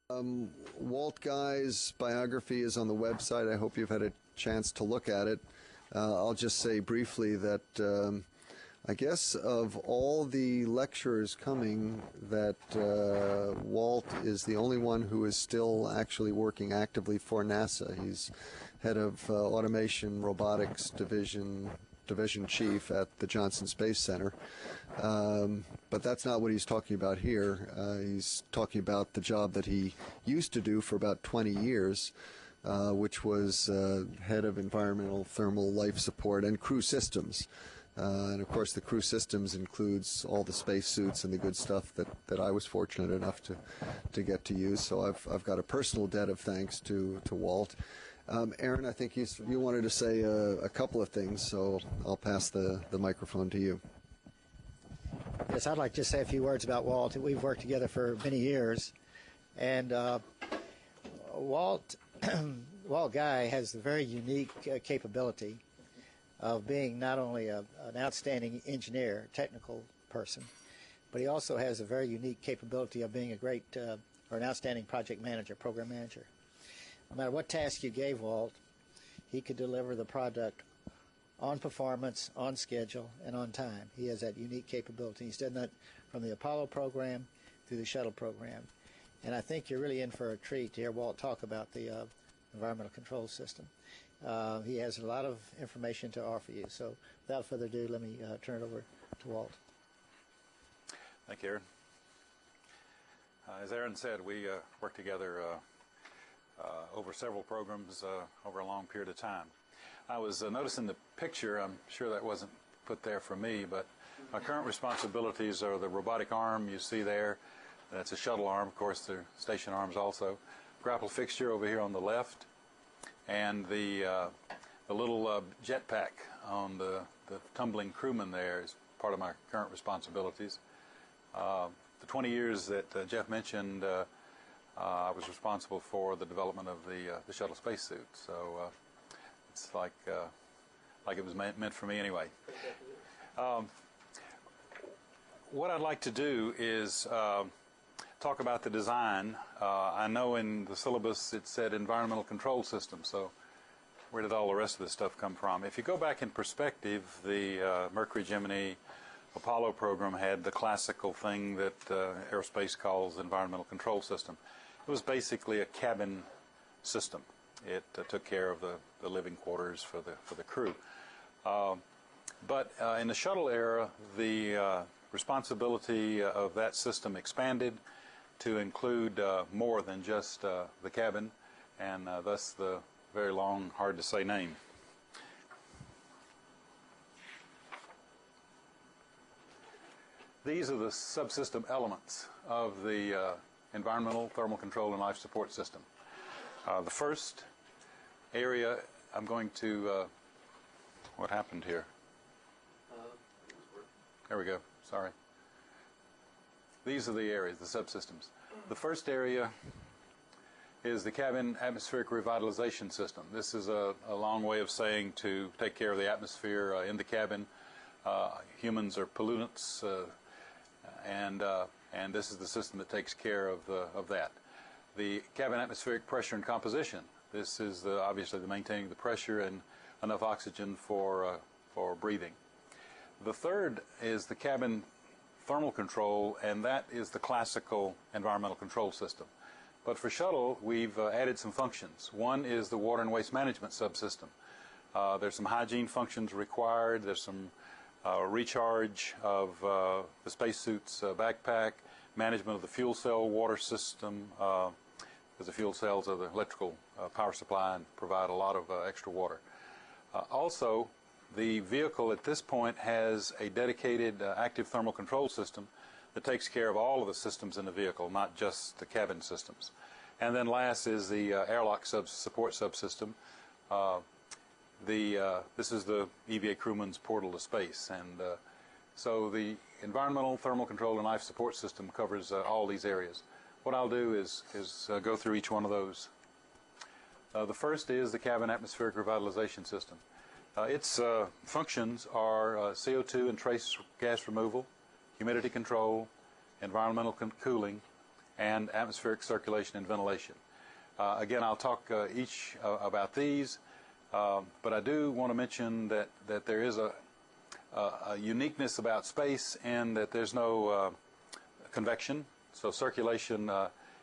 Walt Guy's biography is on the website. I hope you've had a chance to look at it. I'll just say briefly that I guess of all the lecturers coming, that Walt is the only one who is still actually working actively for NASA. He's head of Automation Robotics Division Chief at the Johnson Space Center. But that's not what he's talking about here. He's talking about the job that he used to do for about 20 years, which was head of Environmental Thermal Life Support and Crew Systems. And of course the crew systems includes all the space suits and the good stuff that I was fortunate enough to get to use. So I've got a personal debt of thanks to Walt. Aaron, I think you wanted to say a couple of things, so I'll pass the microphone to you. Yes, I'd like to say a few words about Walt. We've worked together for many years, and Walt Guy has a very unique capability of being not only an outstanding engineer, technical person, but he also has a very unique capability of being a great or an outstanding project manager, program manager. No matter what task you gave Walt, he could deliver the product on performance, on schedule, and on time. He has that unique capability. He's done that from the Apollo program through the shuttle program. And I think you're really in for a treat to hear Walt talk about the environmental control system. He has a lot of information to offer you. So without further ado, let me turn it over to Walt. Thank you, Aaron. As Aaron said, we worked together over several programs over a long period of time. I was noticing the picture. I'm sure that wasn't put there for me, but my current responsibilities are the robotic arm you see there. That's a shuttle arm, of course. They're station arms also. Grapple fixture over here on the left, and the little jet pack on the tumbling crewman there is part of my current responsibilities. The 20 years that Jeff mentioned, I was responsible for the development of the shuttle spacesuit. So it's like it was meant for me anyway. What I'd like to do is talk about the design. I know in the syllabus it said environmental control system, so where did all the rest of this stuff come from? If you go back in perspective, the Mercury, Gemini, Apollo program had the classical thing that aerospace calls environmental control system. It was basically a cabin system. It took care of the living quarters for the crew. But in the shuttle era, the responsibility of that system expanded to include more than just the cabin, and thus the very long, hard to say name. These are the subsystem elements of the environmental, thermal control, and life support system. The first area I'm going to, what happened here? There we go, sorry. These are the areas, the subsystems. The first area is the cabin atmospheric revitalization system. This is a long way of saying to take care of the atmosphere in the cabin. Humans are pollutants, and this is the system that takes care of that. The cabin atmospheric pressure and composition. This is obviously the maintaining the pressure and enough oxygen for breathing. The third is the cabin thermal control, and that is the classical environmental control system. But for shuttle, we've added some functions. One is the water and waste management subsystem. There's some hygiene functions required. There's some recharge of the spacesuit's backpack, management of the fuel cell water system, because the fuel cells are the electrical power supply and provide a lot of extra water. Also, the vehicle at this point has a dedicated active thermal control system that takes care of all of the systems in the vehicle, not just the cabin systems. And then last is the airlock support subsystem. This is the EVA crewman's portal to space, and so the environmental, thermal control, and life support system covers all these areas. What I'll do is go through each one of those. The first is the cabin atmospheric revitalization system. Its functions are CO2 and trace gas removal, humidity control, environmental cooling, and atmospheric circulation and ventilation. Again, I'll talk each about these, but I do want to mention that there is a uniqueness about space in that there's no convection, so circulation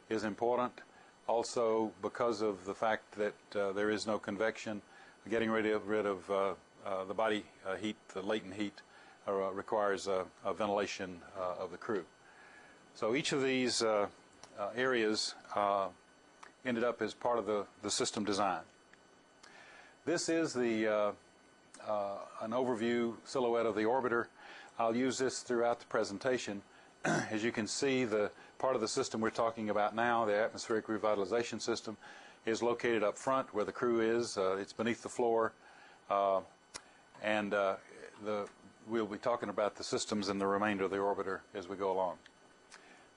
is important. Also, because of the fact that there is no convection, getting rid of the body heat, the latent heat, requires ventilation of the crew. So each of these areas ended up as part of the system design. This is an overview silhouette of the orbiter. I'll use this throughout the presentation. As you can see, the part of the system we're talking about now, the atmospheric revitalization system, is located up front where the crew is. It's beneath the floor. We'll be talking about the systems in the remainder of the orbiter as we go along.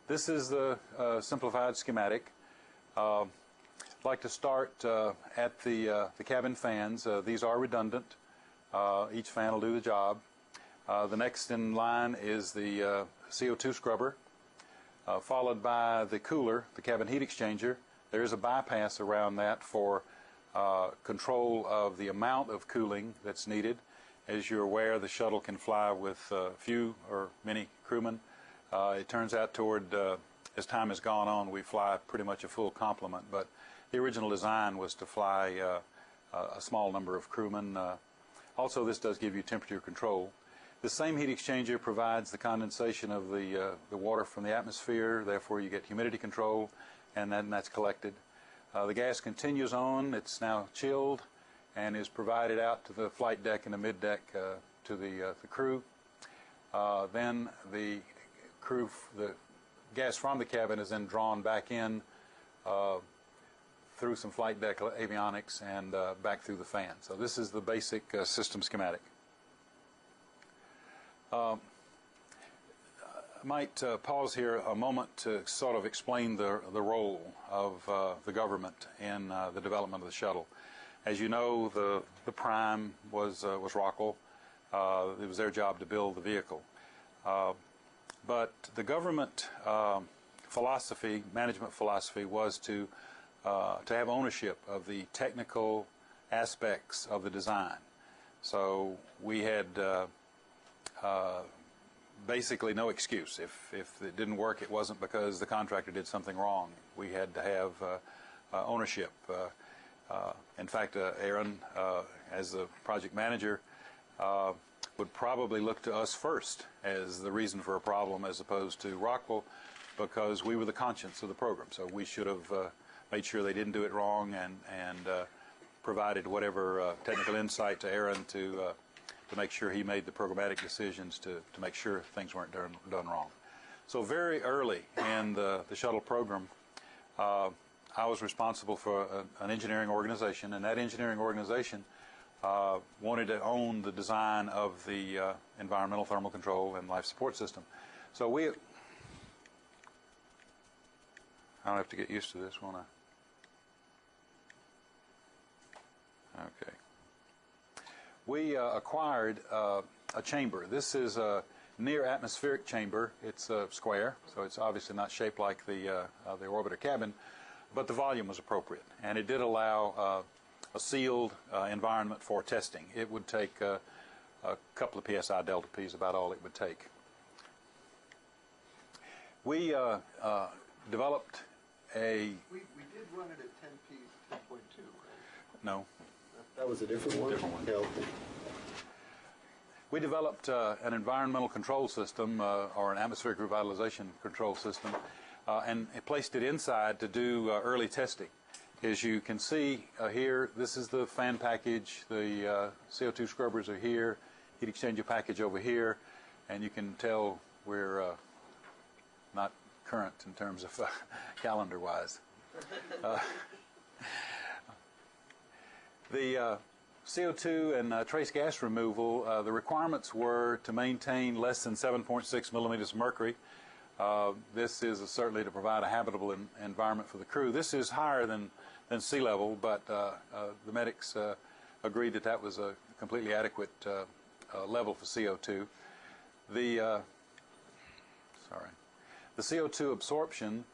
This is the simplified schematic. I'd like to start at the cabin fans. These are redundant. Each fan will do the job. The next in line is the CO2 scrubber, followed by the cooler, the cabin heat exchanger. There is a bypass around that for control of the amount of cooling that's needed. As you're aware, the shuttle can fly with few or many crewmen. It turns out as time has gone on, we fly pretty much a full complement, but the original design was to fly a small number of crewmen. Also, this does give you temperature control. The same heat exchanger provides the condensation of the water from the atmosphere, therefore you get humidity control, and then that's collected. The gas continues on. It's now chilled and is provided out to the flight deck and the mid deck to the crew. Then the gas from the cabin is then drawn back in through some flight deck avionics and back through the fan. So this is the basic system schematic. I might pause here a moment to sort of explain the role of the government in the development of the shuttle. As you know, the prime was Rockwell. It was their job to build the vehicle. But the government philosophy, management philosophy, was to have ownership of the technical aspects of the design. So we had basically no excuse. If it didn't work, it wasn't because the contractor did something wrong. We had to have ownership. In fact, Aaron, as the project manager, would probably look to us first as the reason for a problem as opposed to Rockwell, because we were the conscience of the program. So we should have made sure they didn't do it wrong and provided whatever technical insight to Aaron to make sure he made the programmatic decisions to make sure things weren't done wrong. So very early in the shuttle program, I was responsible for an engineering organization, and that engineering organization wanted to own the design of the environmental thermal control and life support system. So I don't have to get used to this, won't I? Okay. We acquired a chamber. This is a near atmospheric chamber. It's square, so it's obviously not shaped like the orbiter cabin, but the volume was appropriate, and it did allow a sealed environment for testing. It would take a couple of psi delta P is about all it would take. We developed a... We did run it at 10P 10.2, right? No. That was a different one? Different one. Yeah. We developed an environmental control system, or an atmospheric revitalization control system, and placed it inside to do early testing. As you can see here, this is the fan package. The CO2 scrubbers are here, heat exchanger package over here, and you can tell we're not current in terms of calendar-wise. The CO2 and trace gas removal, the requirements were to maintain less than 7.6 millimeters of mercury. This is certainly to provide a habitable environment for the crew. This is higher than sea level, but the medics agreed that that was a completely adequate level for CO2. The CO2 absorption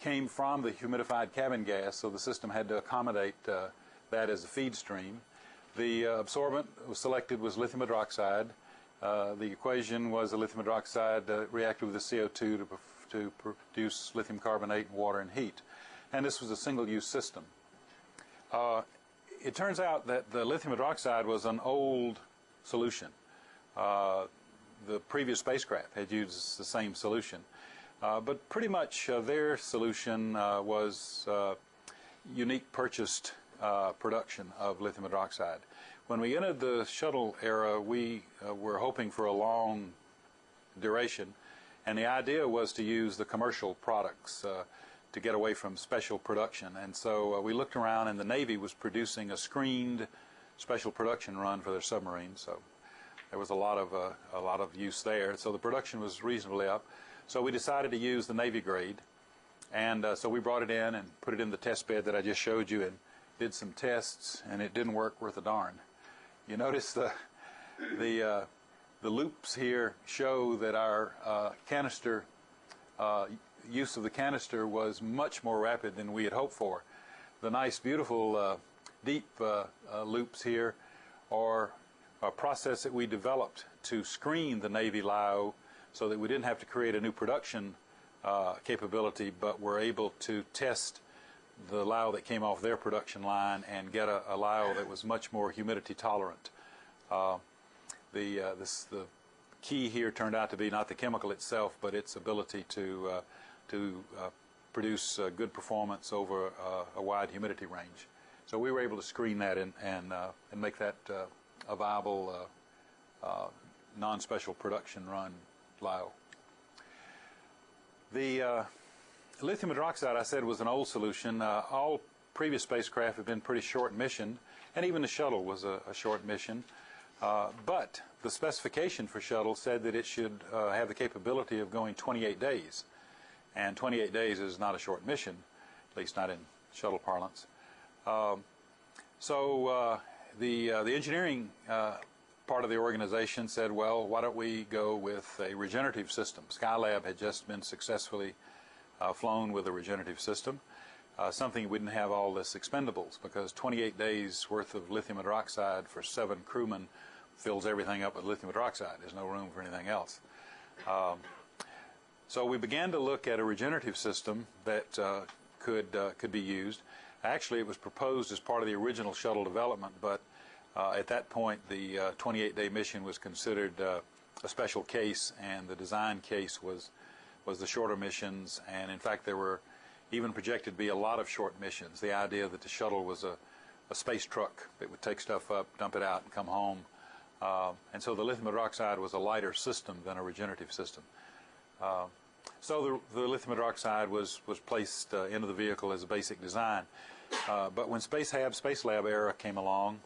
came from the humidified cabin gas, so the system had to accommodate that as a feed stream. The absorbent was selected was lithium hydroxide. The equation was the lithium hydroxide reacted with the CO2 to produce lithium carbonate, water, and heat. And this was a single-use system. It turns out that the lithium hydroxide was an old solution. The previous spacecraft had used the same solution. But pretty much their solution was unique purchased production of lithium hydroxide. When we entered the shuttle era, we were hoping for a long duration, and the idea was to use the commercial products to get away from special production. And so we looked around, and the Navy was producing a screened special production run for their submarines. So there was a lot of use there. So the production was reasonably up. So we decided to use the Navy grade, and so we brought it in and put it in the test bed that I just showed you and did some tests, and it didn't work worth a darn. You notice the loops here show that our canister use of the canister was much more rapid than we had hoped for. The nice, beautiful, deep loops here are a process that we developed to screen the Navy LIO so that we didn't have to create a new production capability, but were able to test the LIO that came off their production line and get a LIO that was much more humidity tolerant. The key here turned out to be not the chemical itself, but its ability to produce good performance over a wide humidity range. So we were able to screen that and make that a viable non-special production run LIO. The lithium hydroxide, I said, was an old solution. All previous spacecraft have been pretty short mission, and even the shuttle was a short mission. But the specification for shuttle said that it should have the capability of going 28 days. And 28 days is not a short mission, at least not in shuttle parlance. So the engineering part of the organization said, well, why don't we go with a regenerative system? Skylab had just been successfully flown with a regenerative system, something we didn't have all this expendables, because 28 days worth of lithium hydroxide for 7 crewmen fills everything up with lithium hydroxide. There's no room for anything else. So we began to look at a regenerative system that could be used. Actually, it was proposed as part of the original shuttle development, but at that point, the 28-day mission was considered a special case, and the design case was the shorter missions. And in fact, there were even projected to be a lot of short missions. The idea that the shuttle was a space truck that would take stuff up, dump it out, and come home. And so the lithium hydroxide was a lighter system than a regenerative system. So the lithium hydroxide was placed into the vehicle as a basic design. But when Space Lab era came along,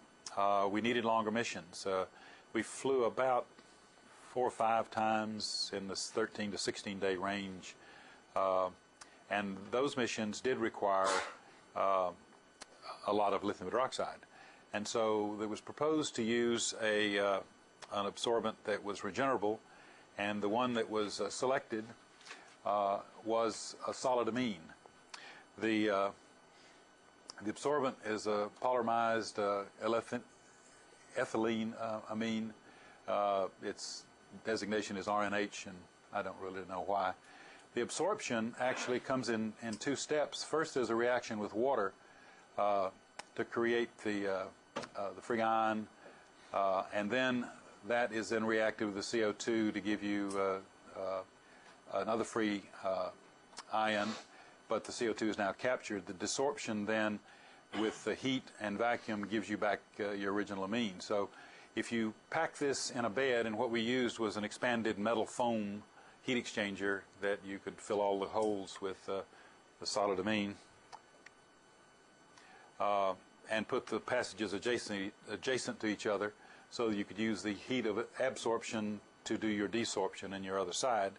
we needed longer missions. We flew about 4 or 5 times in this 13 to 16-day range, and those missions did require a lot of lithium hydroxide. And so it was proposed to use an absorbent that was regenerable, and the one that was selected was a solid amine. The absorbent is a polymerized ethylene amine. Its designation is RNH, and I don't really know why. The absorption actually comes in 2 steps. First, there's a reaction with water to create the freon, and then that is then reacted with the CO2 to give you another free ion, but the CO2 is now captured. The desorption then with the heat and vacuum gives you back your original amine. So if you pack this in a bed, and what we used was an expanded metal foam heat exchanger that you could fill all the holes with the solid amine, and put the passages adjacent to each other so you could use the heat of absorption to do your desorption in your other side,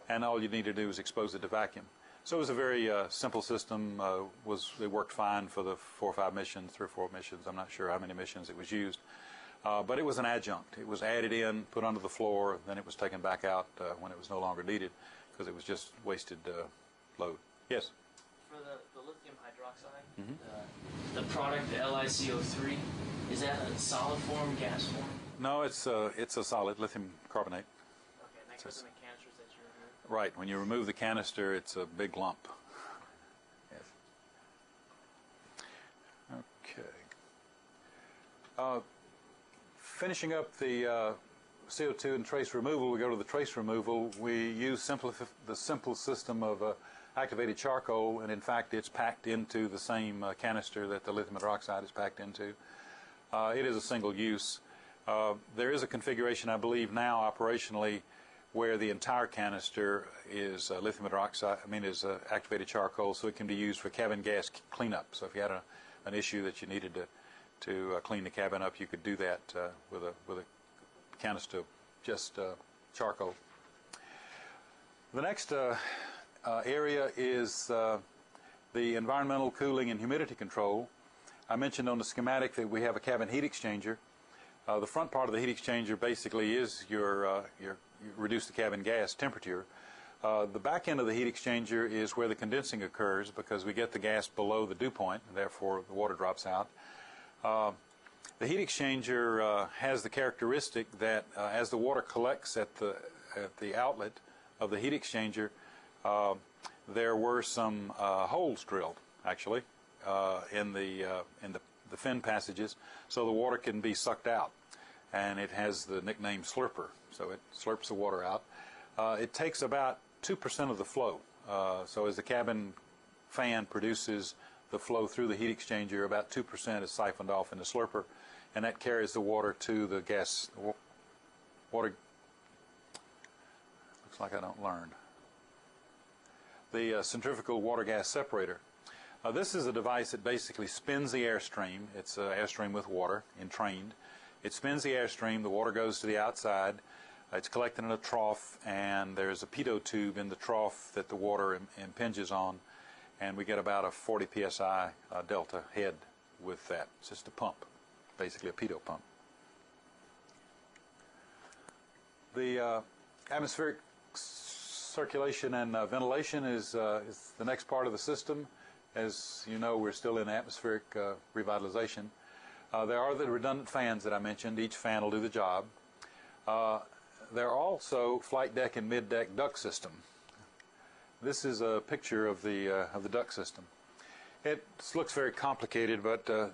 and all you need to do is expose it to vacuum. So it was a very simple system. It worked fine for the 4 or 5 missions, 3 or 4 missions. I'm not sure how many missions it was used. But it was an adjunct. It was added in, put onto the floor, then it was taken back out when it was no longer needed, because it was just wasted load. Yes? the lithium hydroxide, the product, the LiCO3, is that a solid form, gas form? No, it's a solid lithium carbonate. Okay, and that goes in the canisters that you remove? Right. When you remove the canister, it's a big lump. Yes. Okay. Finishing up the CO2 and trace removal, we go to the trace removal. We use the simple system of activated charcoal, and in fact it's packed into the same canister that the lithium hydroxide is packed into. It is a single use. There is a configuration, I believe now operationally, where the entire canister is lithium hydroxide, is activated charcoal, so it can be used for cabin gas cleanup. So if you had an issue that you needed to clean the cabin up, you could do that with a canister of just charcoal. The next area is the environmental cooling and humidity control. I mentioned on the schematic that we have a cabin heat exchanger. The front part of the heat exchanger basically is your reduce the cabin gas temperature. The back end of the heat exchanger is where the condensing occurs, because we get the gas below the dew point, and therefore the water drops out. The heat exchanger has the characteristic that as the water collects at the outlet of the heat exchanger, there were some holes drilled, actually, in the fin passages, so the water can be sucked out, and it has the nickname slurper, so it slurps the water out. It takes about 2% of the flow, so as the cabin fan produces the flow through the heat exchanger, about 2% is siphoned off in the slurper, and that carries the water to the gas. Water. Looks like I don't learn. The centrifugal water gas separator. This is a device that basically spins the airstream. It's an airstream with water entrained. It spins the airstream, the water goes to the outside, it's collected in a trough, and there's a pitot tube in the trough that the water impinges on, and we get about a 40 psi delta head with that. It's just a pump, basically a pitot pump. The atmospheric circulation and ventilation is the next part of the system. As you know, we're still in atmospheric revitalization. There are the redundant fans that I mentioned. Each fan will do the job. There are also flight deck and mid-deck duct system. This is a picture of the duct system. It looks very complicated, but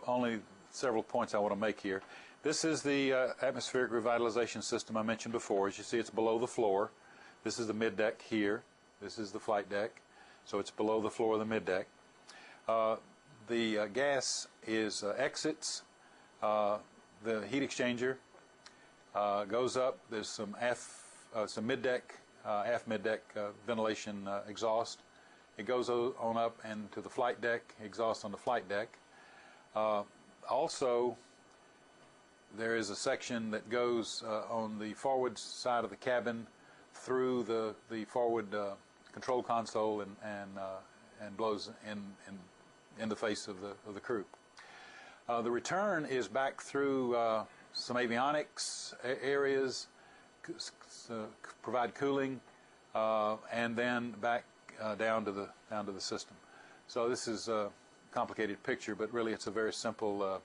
only several points I want to make here. This is the atmospheric revitalization system I mentioned before. As you see, it's below the floor. This is the mid-deck here. This is the flight deck. So it's below the floor of the mid-deck. The gas is exits the heat exchanger, goes up. There's some mid-deck, aft mid-deck ventilation exhaust. It goes on up and to the flight deck, exhaust on the flight deck. Also, there is a section that goes on the forward side of the cabin through the forward control console and blows in the face of the crew. The return is back through some avionics areas, provide cooling, and then back down to the system. So this is a complicated picture, but really it's a very simple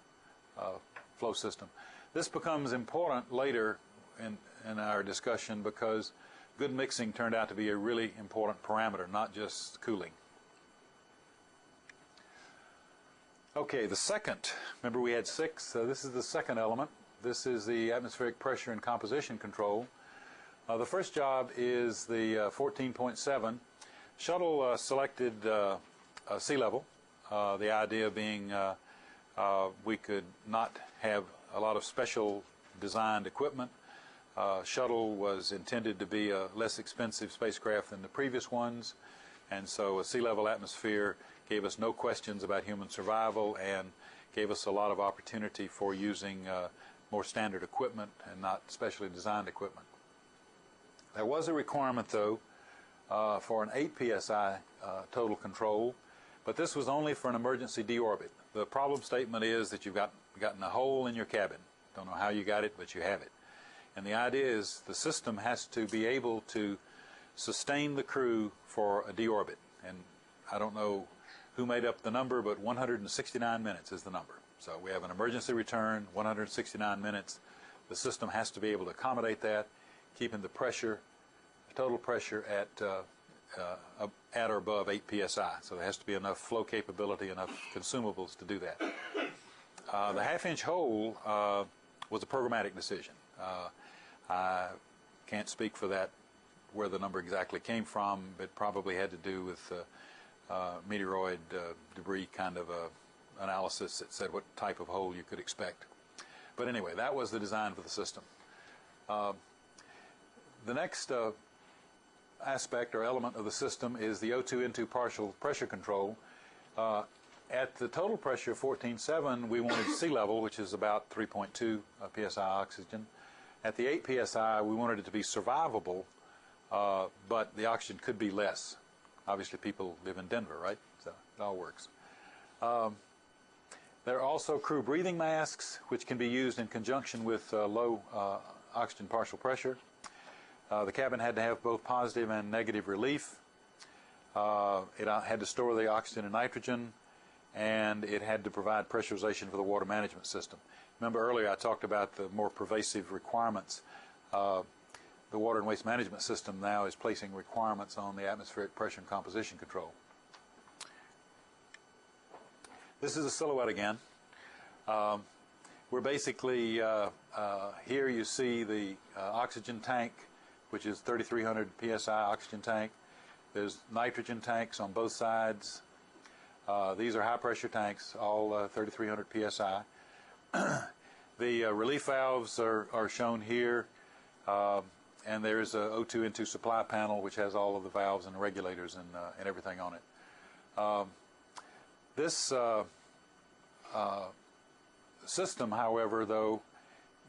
flow system. This becomes important later in our discussion, because good mixing turned out to be a really important parameter, not just cooling. Okay, the second, remember we had 6, this is the second element. This is the atmospheric pressure and composition control. The first job is the 14.7. Shuttle selected sea level, the idea being we could not have a lot of special designed equipment. Shuttle was intended to be a less expensive spacecraft than the previous ones, and so a sea level atmosphere gave us no questions about human survival and gave us a lot of opportunity for using more standard equipment and not specially designed equipment. There was a requirement, though, for an 8 psi total control, but this was only for an emergency deorbit. The problem statement is that you've gotten a hole in your cabin. Don't know how you got it, but you have it. And the idea is the system has to be able to sustain the crew for a deorbit. And I don't know who made up the number, but 169 minutes is the number. So we have an emergency return, 169 minutes. The system has to be able to accommodate that, keeping the pressure, the total pressure at or above 8 psi. So there has to be enough flow capability, enough consumables to do that. The half-inch hole was a programmatic decision. I can't speak for that, where the number exactly came from. It probably had to do with meteoroid debris kind of analysis that said what type of hole you could expect. But anyway, that was the design for the system. The next aspect or element of the system is the O2 N2 partial pressure control. At the total pressure of 14.7, we wanted sea level, which is about 3.2 psi oxygen. At the 8 psi, we wanted it to be survivable, but the oxygen could be less. Obviously, people live in Denver, right? So it all works. There are also crew breathing masks, which can be used in conjunction with low oxygen partial pressure. The cabin had to have both positive and negative relief. It had to store the oxygen and nitrogen, and it had to provide pressurization for the water management system. Remember earlier I talked about the more pervasive requirements. The water and waste management system now is placing requirements on the atmospheric pressure and composition control. This is a silhouette again. We're basically, here you see the oxygen tank, which is 3,300 psi oxygen tank. There's nitrogen tanks on both sides. These are high pressure tanks, all 3,300 psi. The relief valves are shown here, and there's a O2 N2 supply panel which has all of the valves and regulators and everything on it. This system, however, though,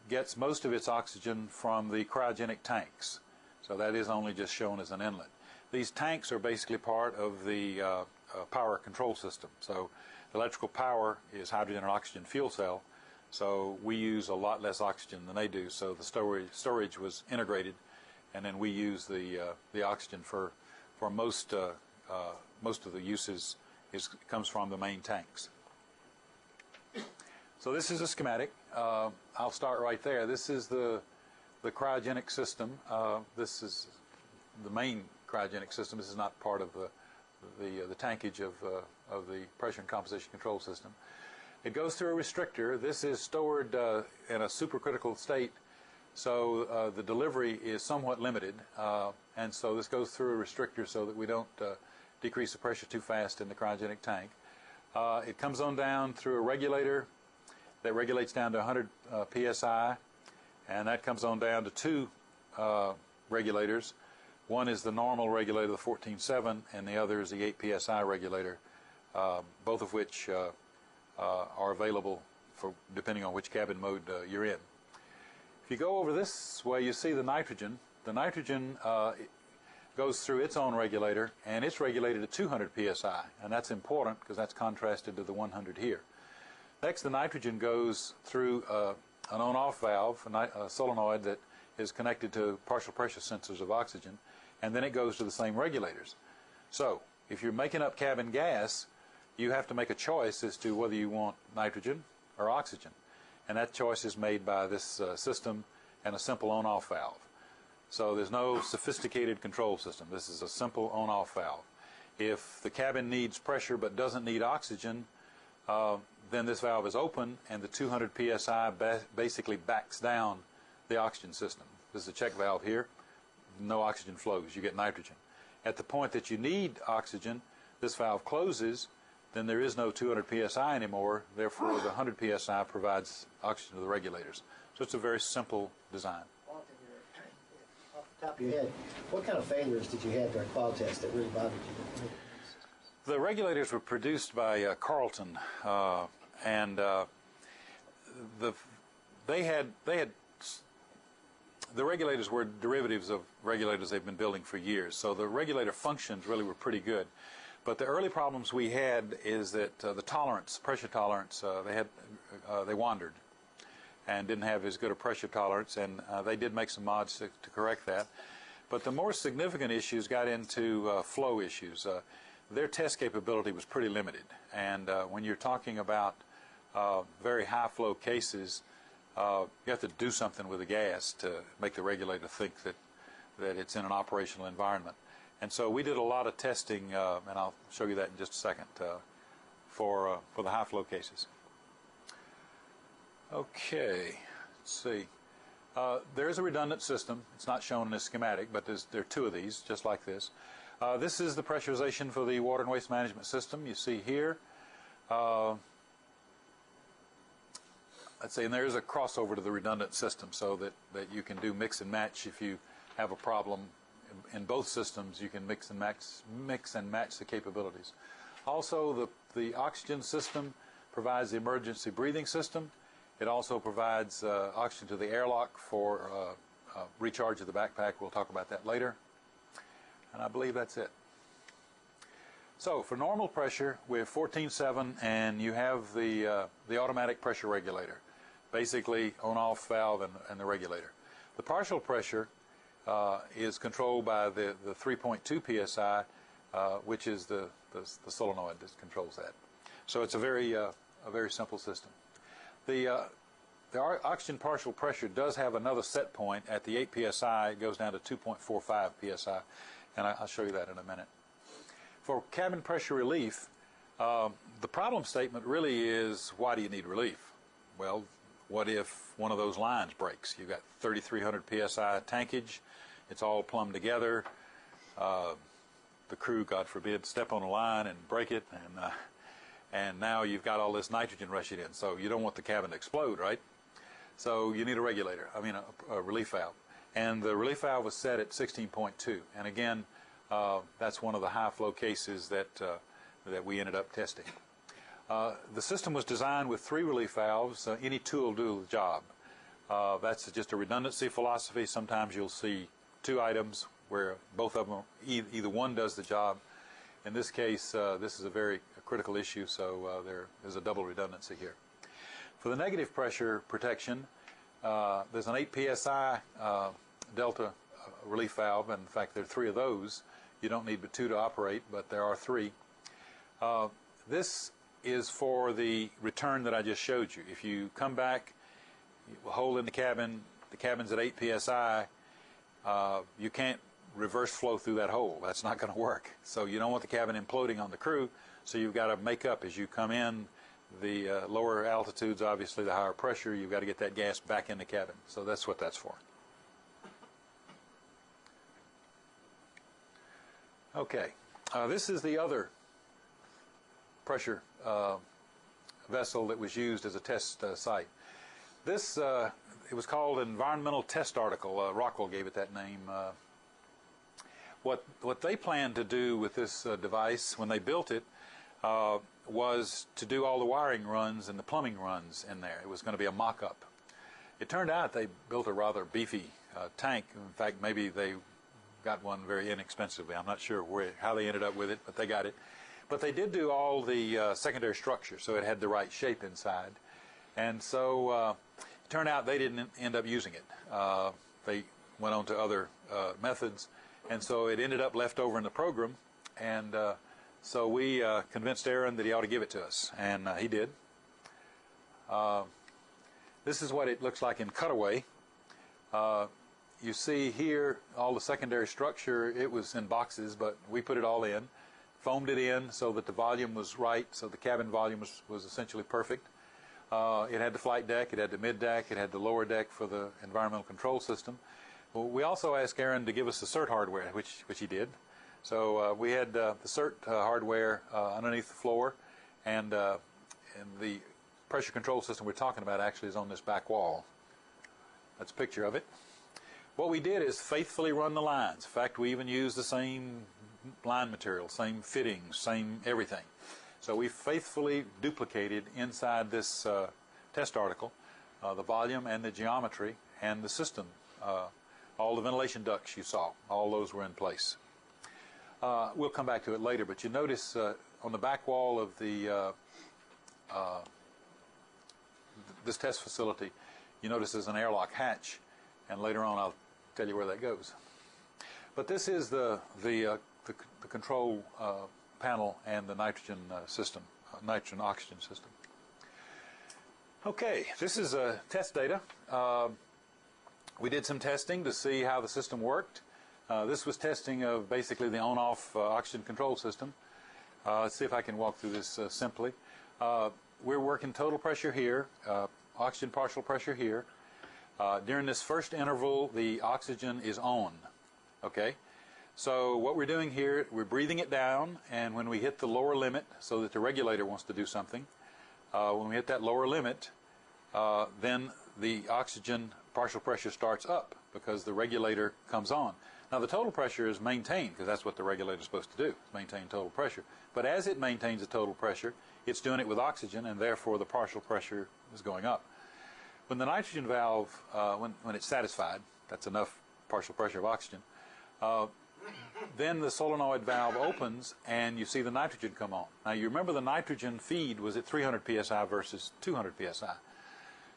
gets most of its oxygen from the cryogenic tanks. So that is only just shown as an inlet. These tanks are basically part of the power control system. So electrical power is hydrogen and oxygen fuel cell. So we use a lot less oxygen than they do. So the storage was integrated, and then we use the oxygen for most of the uses comes from the main tanks. So this is a schematic. I'll start right there. This is the cryogenic system. This is the main cryogenic system. This is not part of the tankage of the pressure and composition control system. It goes through a restrictor. This is stored in a supercritical state, so the delivery is somewhat limited, and so this goes through a restrictor so that we don't decrease the pressure too fast in the cryogenic tank. It comes on down through a regulator that regulates down to 100 psi, and that comes on down to two regulators. One is the normal regulator, the 14.7, and the other is the 8 psi regulator, both of which are available for depending on which cabin mode you're in. If you go over this way, you see the nitrogen. The nitrogen goes through its own regulator, and it's regulated at 200 psi, and that's important because that's contrasted to the 100 here. Next, the nitrogen goes through an on-off valve, a solenoid that is connected to partial pressure sensors of oxygen, and then it goes to the same regulators. So, if you're making up cabin gas, you have to make a choice as to whether you want nitrogen or oxygen, and that choice is made by this system and a simple on-off valve. So there's no sophisticated control system. This is a simple on-off valve. If the cabin needs pressure but doesn't need oxygen, then this valve is open, and the 200 psi basically backs down the oxygen system. This is a check valve here. No oxygen flows. You get nitrogen. At the point that you need oxygen, this valve closes. Then there is no 200 psi anymore. Therefore, the 100 psi provides oxygen to the regulators. So it's a very simple design. Walt, off the top of your head, what kind of failures did you have during qual test that really bothered you? The regulators were produced by Carlton, and the regulators were derivatives of regulators they've been building for years. So the regulator functions really were pretty good. But the early problems we had is that the tolerance, pressure tolerance, they wandered and didn't have as good a pressure tolerance, and they did make some mods to correct that. But the more significant issues got into flow issues. their test capability was pretty limited. And when you're talking about very high flow cases, you have to do something with the gas to make the regulator think that it's in an operational environment. And so we did a lot of testing, and I'll show you that in just a second, for the high flow cases. Okay, let's see. There is a redundant system. It's not shown in this schematic, but there are two of these, just like this. This is the pressurization for the water and waste management system. You see here. Let's see, and there is a crossover to the redundant system, so that you can do mix and match if you have a problem. In both systems, you can mix and match the capabilities. Also, the oxygen system provides the emergency breathing system. It also provides oxygen to the airlock for recharge of the backpack. We'll talk about that later. And I believe that's it. So for normal pressure, we have 14.7, and you have the automatic pressure regulator, basically on-off valve and the regulator. The partial pressure is controlled by the 3.2 psi, which is the solenoid that controls that. So it's a very simple system. The oxygen partial pressure does have another set point at the 8 psi. It goes down to 2.45 psi, and I'll show you that in a minute. For cabin pressure relief, the problem statement really is, why do you need relief? Well, what if one of those lines breaks? You've got 3,300 psi tankage. It's all plumbed together. The crew, God forbid, step on a line and break it, and now you've got all this nitrogen rushing in. So you don't want the cabin to explode, right? So you need a regulator, a relief valve. And the relief valve was set at 16.2. And again, that's one of the high flow cases that we ended up testing. The system was designed with 3 relief valves. Any two will do the job. That's just a redundancy philosophy. Sometimes you'll see 2 items where both of them, either one does the job. In this case, this is a very critical issue, so there is a double redundancy here. For the negative pressure protection, there's an 8 psi delta relief valve. In fact, there are 3 of those. You don't need but 2 to operate, but there are 3. This is for the return that I just showed you. If you come back, a hole in the cabin's at 8 psi, you can't reverse flow through that hole. That's not going to work. So you don't want the cabin imploding on the crew, so you've got to make up as you come in. The lower altitudes, obviously, the higher pressure, you've got to get that gas back in the cabin. So that's what that's for. Okay, this is the other pressure vessel that was used as a test site. This, it was called an environmental test article. Rockwell gave it that name. What they planned to do with this device when they built it was to do all the wiring runs and the plumbing runs in there. It was going to be a mock-up. It turned out they built a rather beefy tank. In fact, maybe they got one very inexpensively. I'm not sure how they ended up with it, but they got it. But they did do all the secondary structure, so it had the right shape inside. And so it turned out they didn't end up using it. They went on to other methods, and so it ended up left over in the program. And so we convinced Aaron that he ought to give it to us, and he did. This is what it looks like in cutaway. You see here all the secondary structure. It was in boxes, but we put it all in, foamed it in so that the volume was right, so the cabin volume was essentially perfect. It had the flight deck, it had the mid deck, it had the lower deck for the environmental control system. Well, we also asked Aaron to give us the CERT hardware, which he did. So we had the CERT hardware underneath the floor, and the pressure control system we're talking about actually is on this back wall. That's a picture of it. What we did is faithfully run the lines. In fact, we even used the same line material, same fittings, same everything. So we faithfully duplicated inside this test article the volume and the geometry and the system. All the ventilation ducts you saw, all those were in place. We'll come back to it later, but you notice on the back wall of this test facility, you notice there's an airlock hatch, and later on I'll tell you where that goes. But this is the control panel and the nitrogen system, nitrogen oxygen system. Okay, this is test data. We did some testing to see how the system worked. This was testing of basically the on-off oxygen control system. Let's see if I can walk through this simply. We're working total pressure here, oxygen partial pressure here. During this first interval, the oxygen is on. Okay? So what we're doing here, we're breathing it down, and when we hit the lower limit, so that the regulator wants to do something, when we hit that lower limit, then the oxygen partial pressure starts up because the regulator comes on. Now the total pressure is maintained because that's what the regulator is supposed to do, maintain total pressure. But as it maintains the total pressure, it's doing it with oxygen, and therefore the partial pressure is going up. When the nitrogen valve, when it's satisfied, that's enough partial pressure of oxygen, then the solenoid valve opens and you see the nitrogen come on. Now you remember the nitrogen feed was at 300 psi versus 200 psi.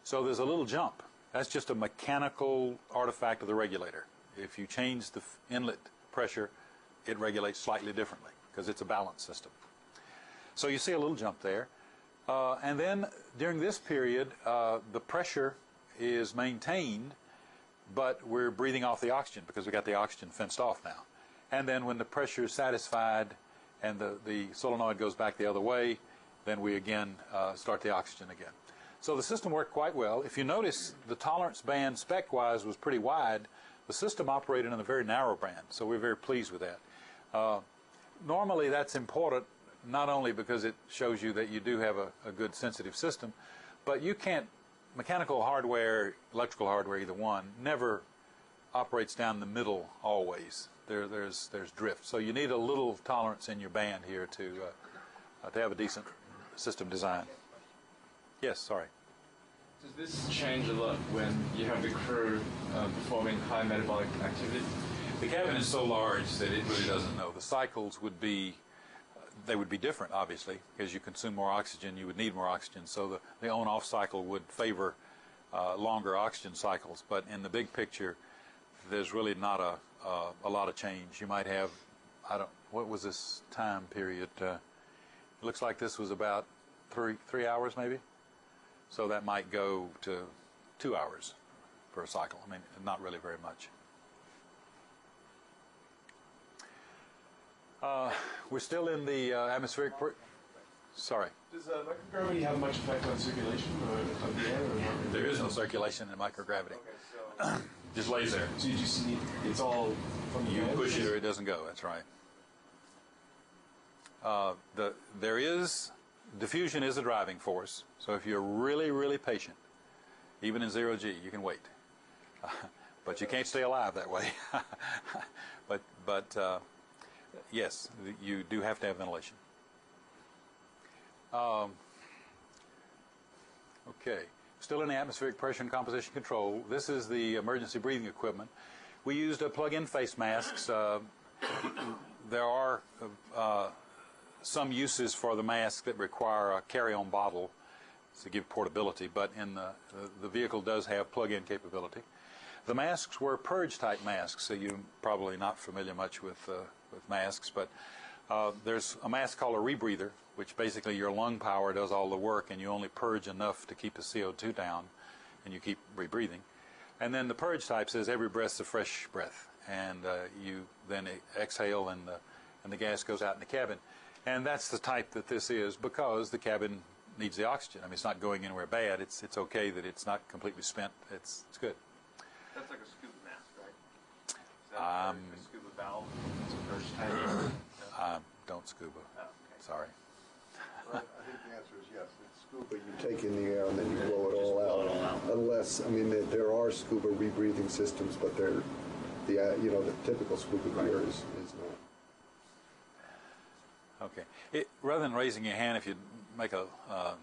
So there's a little jump. That's just a mechanical artifact of the regulator. If you change the inlet pressure, it regulates slightly differently because it's a balanced system. So you see a little jump there. And then during this period, the pressure is maintained, but we're breathing off the oxygen because we got the oxygen fenced off now. And then when the pressure is satisfied and the solenoid goes back the other way, then we again start the oxygen again. So the system worked quite well. If you notice, the tolerance band spec-wise was pretty wide. The system operated in a very narrow band, so we're very pleased with that. Normally that's important not only because it shows you that you do have a good sensitive system, but you can't, mechanical hardware, electrical hardware, either one, never operates down the middle always. There's drift. So you need a little tolerance in your band here to have a decent system design. Yes, sorry. Does this change a lot when you have the crew performing high metabolic activity? The cabin is so large that it really doesn't know. The cycles would be, they would be different, obviously, because you consume more oxygen, you would need more oxygen. So the on-off cycle would favor longer oxygen cycles. But in the big picture, there's really not a lot of change. You might have, what was this time period? It looks like this was about three hours maybe. So that might go to 2 hours per cycle. I mean, not really very much. We're still in the atmospheric. Sorry. Does microgravity have much effect on circulation of the air? Or not? There is no circulation in microgravity. Okay, so just lays there. So you just need, it's all from the You edge? push it or it doesn't go. That's right. There is diffusion is a driving force. So if you're really, really patient, even in 0G, you can wait. But you can't stay alive that way. but yes, you do have to have ventilation. Okay, still in the atmospheric pressure and composition control. This is the emergency breathing equipment. We used plug-in face masks. There are some uses for the mask that require a carry-on bottle to give portability, but in the vehicle does have plug-in capability. The masks were purge-type masks, so you're probably not familiar much with masks, but there's a mask called a rebreather, which basically your lung power does all the work, and you only purge enough to keep the CO2 down, and you keep rebreathing. And then the purge type says every breath's a fresh breath, and you then exhale, and the gas goes out in the cabin. And that's the type that this is because the cabin needs the oxygen. I mean, it's not going anywhere bad. It's okay that it's not completely spent. It's good. That's like a scuba mask, right? Is that a scuba valve? It's a first tank? Don't scuba. Oh, okay. Sorry. Well, I think the answer is yes. It's scuba, you take in the air and then you blow it all out. Unless, I mean, there are scuba rebreathing systems, but they're the typical scuba gear is not. Okay. Rather than raising your hand, if you make a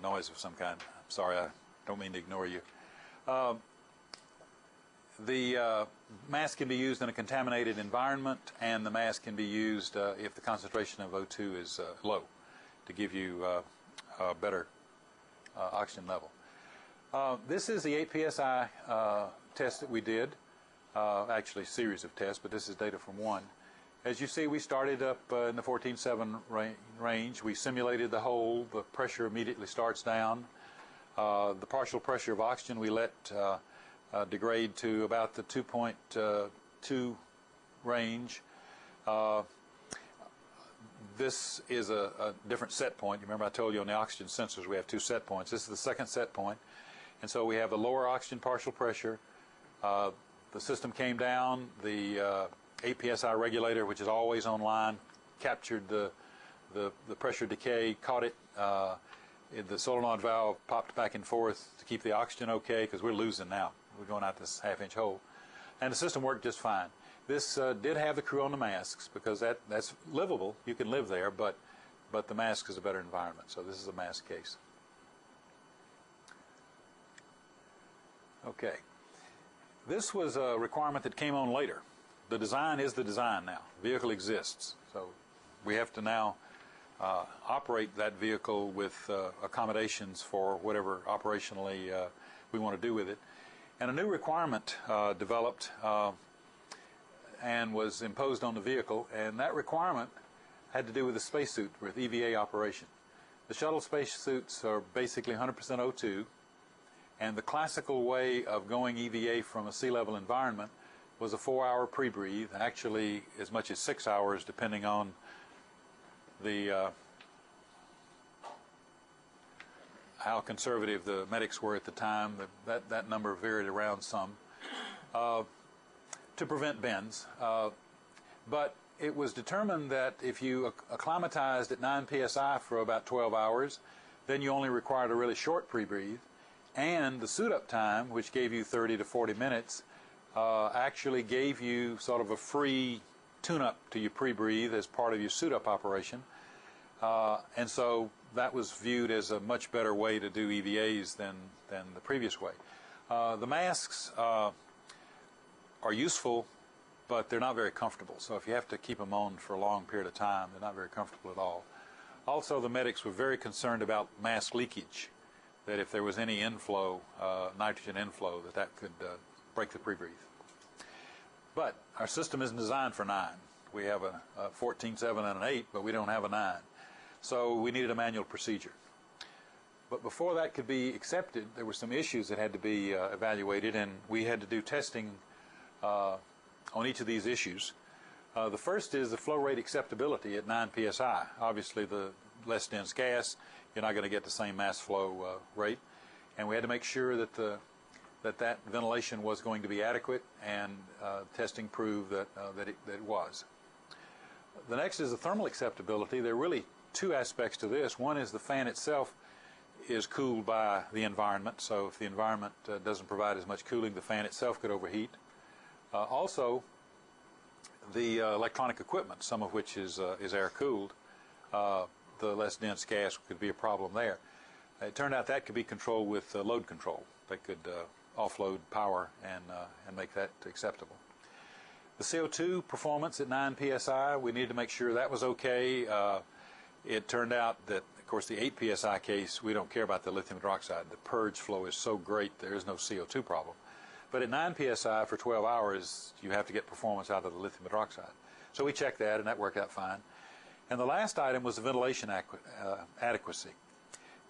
noise of some kind, I'm sorry, I don't mean to ignore you. The mask can be used in a contaminated environment, and the mask can be used if the concentration of O2 is low to give you a better oxygen level. This is the 8 psi test that we did, actually a series of tests, but this is data from one. As you see, we started up in the 14.7 range. We simulated the hole. The pressure immediately starts down. The partial pressure of oxygen we let degrade to about the 2.2 range. This is a different set point. You remember I told you on the oxygen sensors we have two set points. This is the second set point. And so we have the lower oxygen partial pressure. The system came down. The 8 psi regulator, which is always online, captured the pressure decay, caught it. The solenoid valve popped back and forth to keep the oxygen okay, because we're losing now. We're going out this half-inch hole. And the system worked just fine. This did have the crew on the masks, because that's livable. You can live there, but the mask is a better environment. So this is a mask case. Okay. This was a requirement that came on later. The design is the design now. The vehicle exists. So we have to now operate that vehicle with accommodations for whatever operationally we want to do with it. And a new requirement developed and was imposed on the vehicle, and that requirement had to do with the spacesuit, with EVA operation. The shuttle spacesuits are basically 100% O2, and the classical way of going EVA from a sea level environment was a 4-hour pre-breathe, actually as much as 6 hours depending on the how conservative the medics were at the time. That number varied around some to prevent bends. But it was determined that if you acclimatized at 9 psi for about 12 hours, then you only required a really short pre-breathe, and the suit-up time, which gave you 30 to 40 minutes, actually gave you sort of a free tune-up to your pre-breathe as part of your suit-up operation. And so that was viewed as a much better way to do EVAs than the previous way. The masks are useful, but they're not very comfortable. So if you have to keep them on for a long period of time, they're not very comfortable at all. Also, the medics were very concerned about mask leakage, that if there was any inflow, nitrogen inflow, that could break the pre-breathe. But our system isn't designed for 9. We have a 14.7 and an 8, but we don't have a 9. So we needed a manual procedure. But before that could be accepted, there were some issues that had to be evaluated, and we had to do testing on each of these issues. The first is the flow rate acceptability at 9 psi. Obviously, the less dense gas, you're not going to get the same mass flow rate. And we had to make sure that that ventilation was going to be adequate, and testing proved that it was. The next is the thermal acceptability. There are really two aspects to this. One is the fan itself is cooled by the environment, so if the environment doesn't provide as much cooling, the fan itself could overheat. Also, the electronic equipment, some of which is air-cooled, the less dense gas could be a problem there. It turned out that could be controlled with load control. They could offload power and make that acceptable. The CO2 performance at 9 psi, we needed to make sure that was okay. It turned out that, of course, the 8 psi case, we don't care about the lithium hydroxide. The purge flow is so great, there is no CO2 problem. But at 9 psi for 12 hours, you have to get performance out of the lithium hydroxide. So we checked that, and that worked out fine. And the last item was the ventilation adequacy.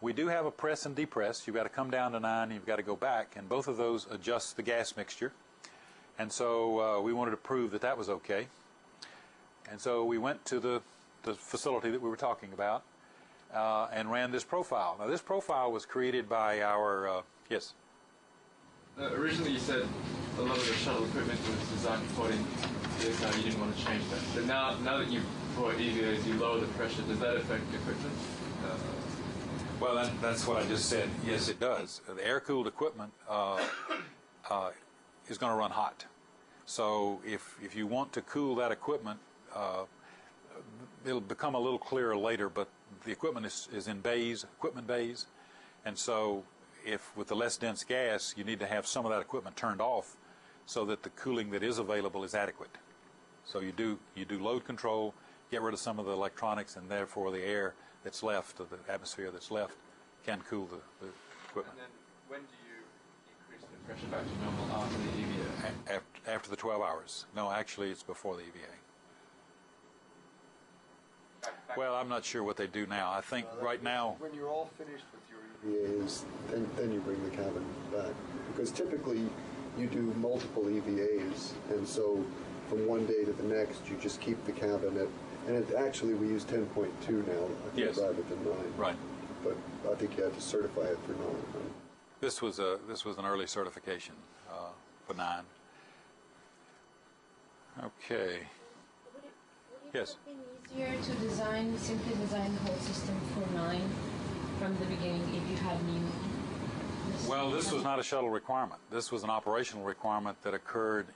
We do have a press and depress. You've got to come down to 9, and you've got to go back, and both of those adjust the gas mixture. And so we wanted to prove that that was okay. And so we went to the facility that we were talking about and ran this profile. Now, this profile was created by our, yes? Originally, you said a lot of the shuttle equipment was designed for 14 psi. You didn't want to change that. But now that you've brought EVAs, you lower the pressure. Does that affect the equipment? Well, that's what I just said. Yes, it does. The air-cooled equipment is going to run hot. So if you want to cool that equipment, it'll become a little clearer later, but the equipment is in bays, equipment bays, and so if with the less dense gas, you need to have some of that equipment turned off so that the cooling that is available is adequate. So you do load control, get rid of some of the electronics, and therefore the air that's left, or the atmosphere that's left, can cool the equipment. And then when do you increase the pressure back to normal after the EVA? After the 12 hours. No, actually it's before the EVA. Well, I'm not sure what they do now. I think right now, when you're all finished with your EVAs, then you bring the cabin back. Because typically you do multiple EVAs, and so from one day to the next you just keep the cabin at, and actually we use 10.2 now, I think, Yes. rather than 9. right. But I think you have to certify it for 9. Right? This was an early certification for 9. Okay. Would it Yes. have been easier to simply design the whole system for 9 from the beginning if you had new? Well, this was not a shuttle requirement. This was an operational requirement that occurred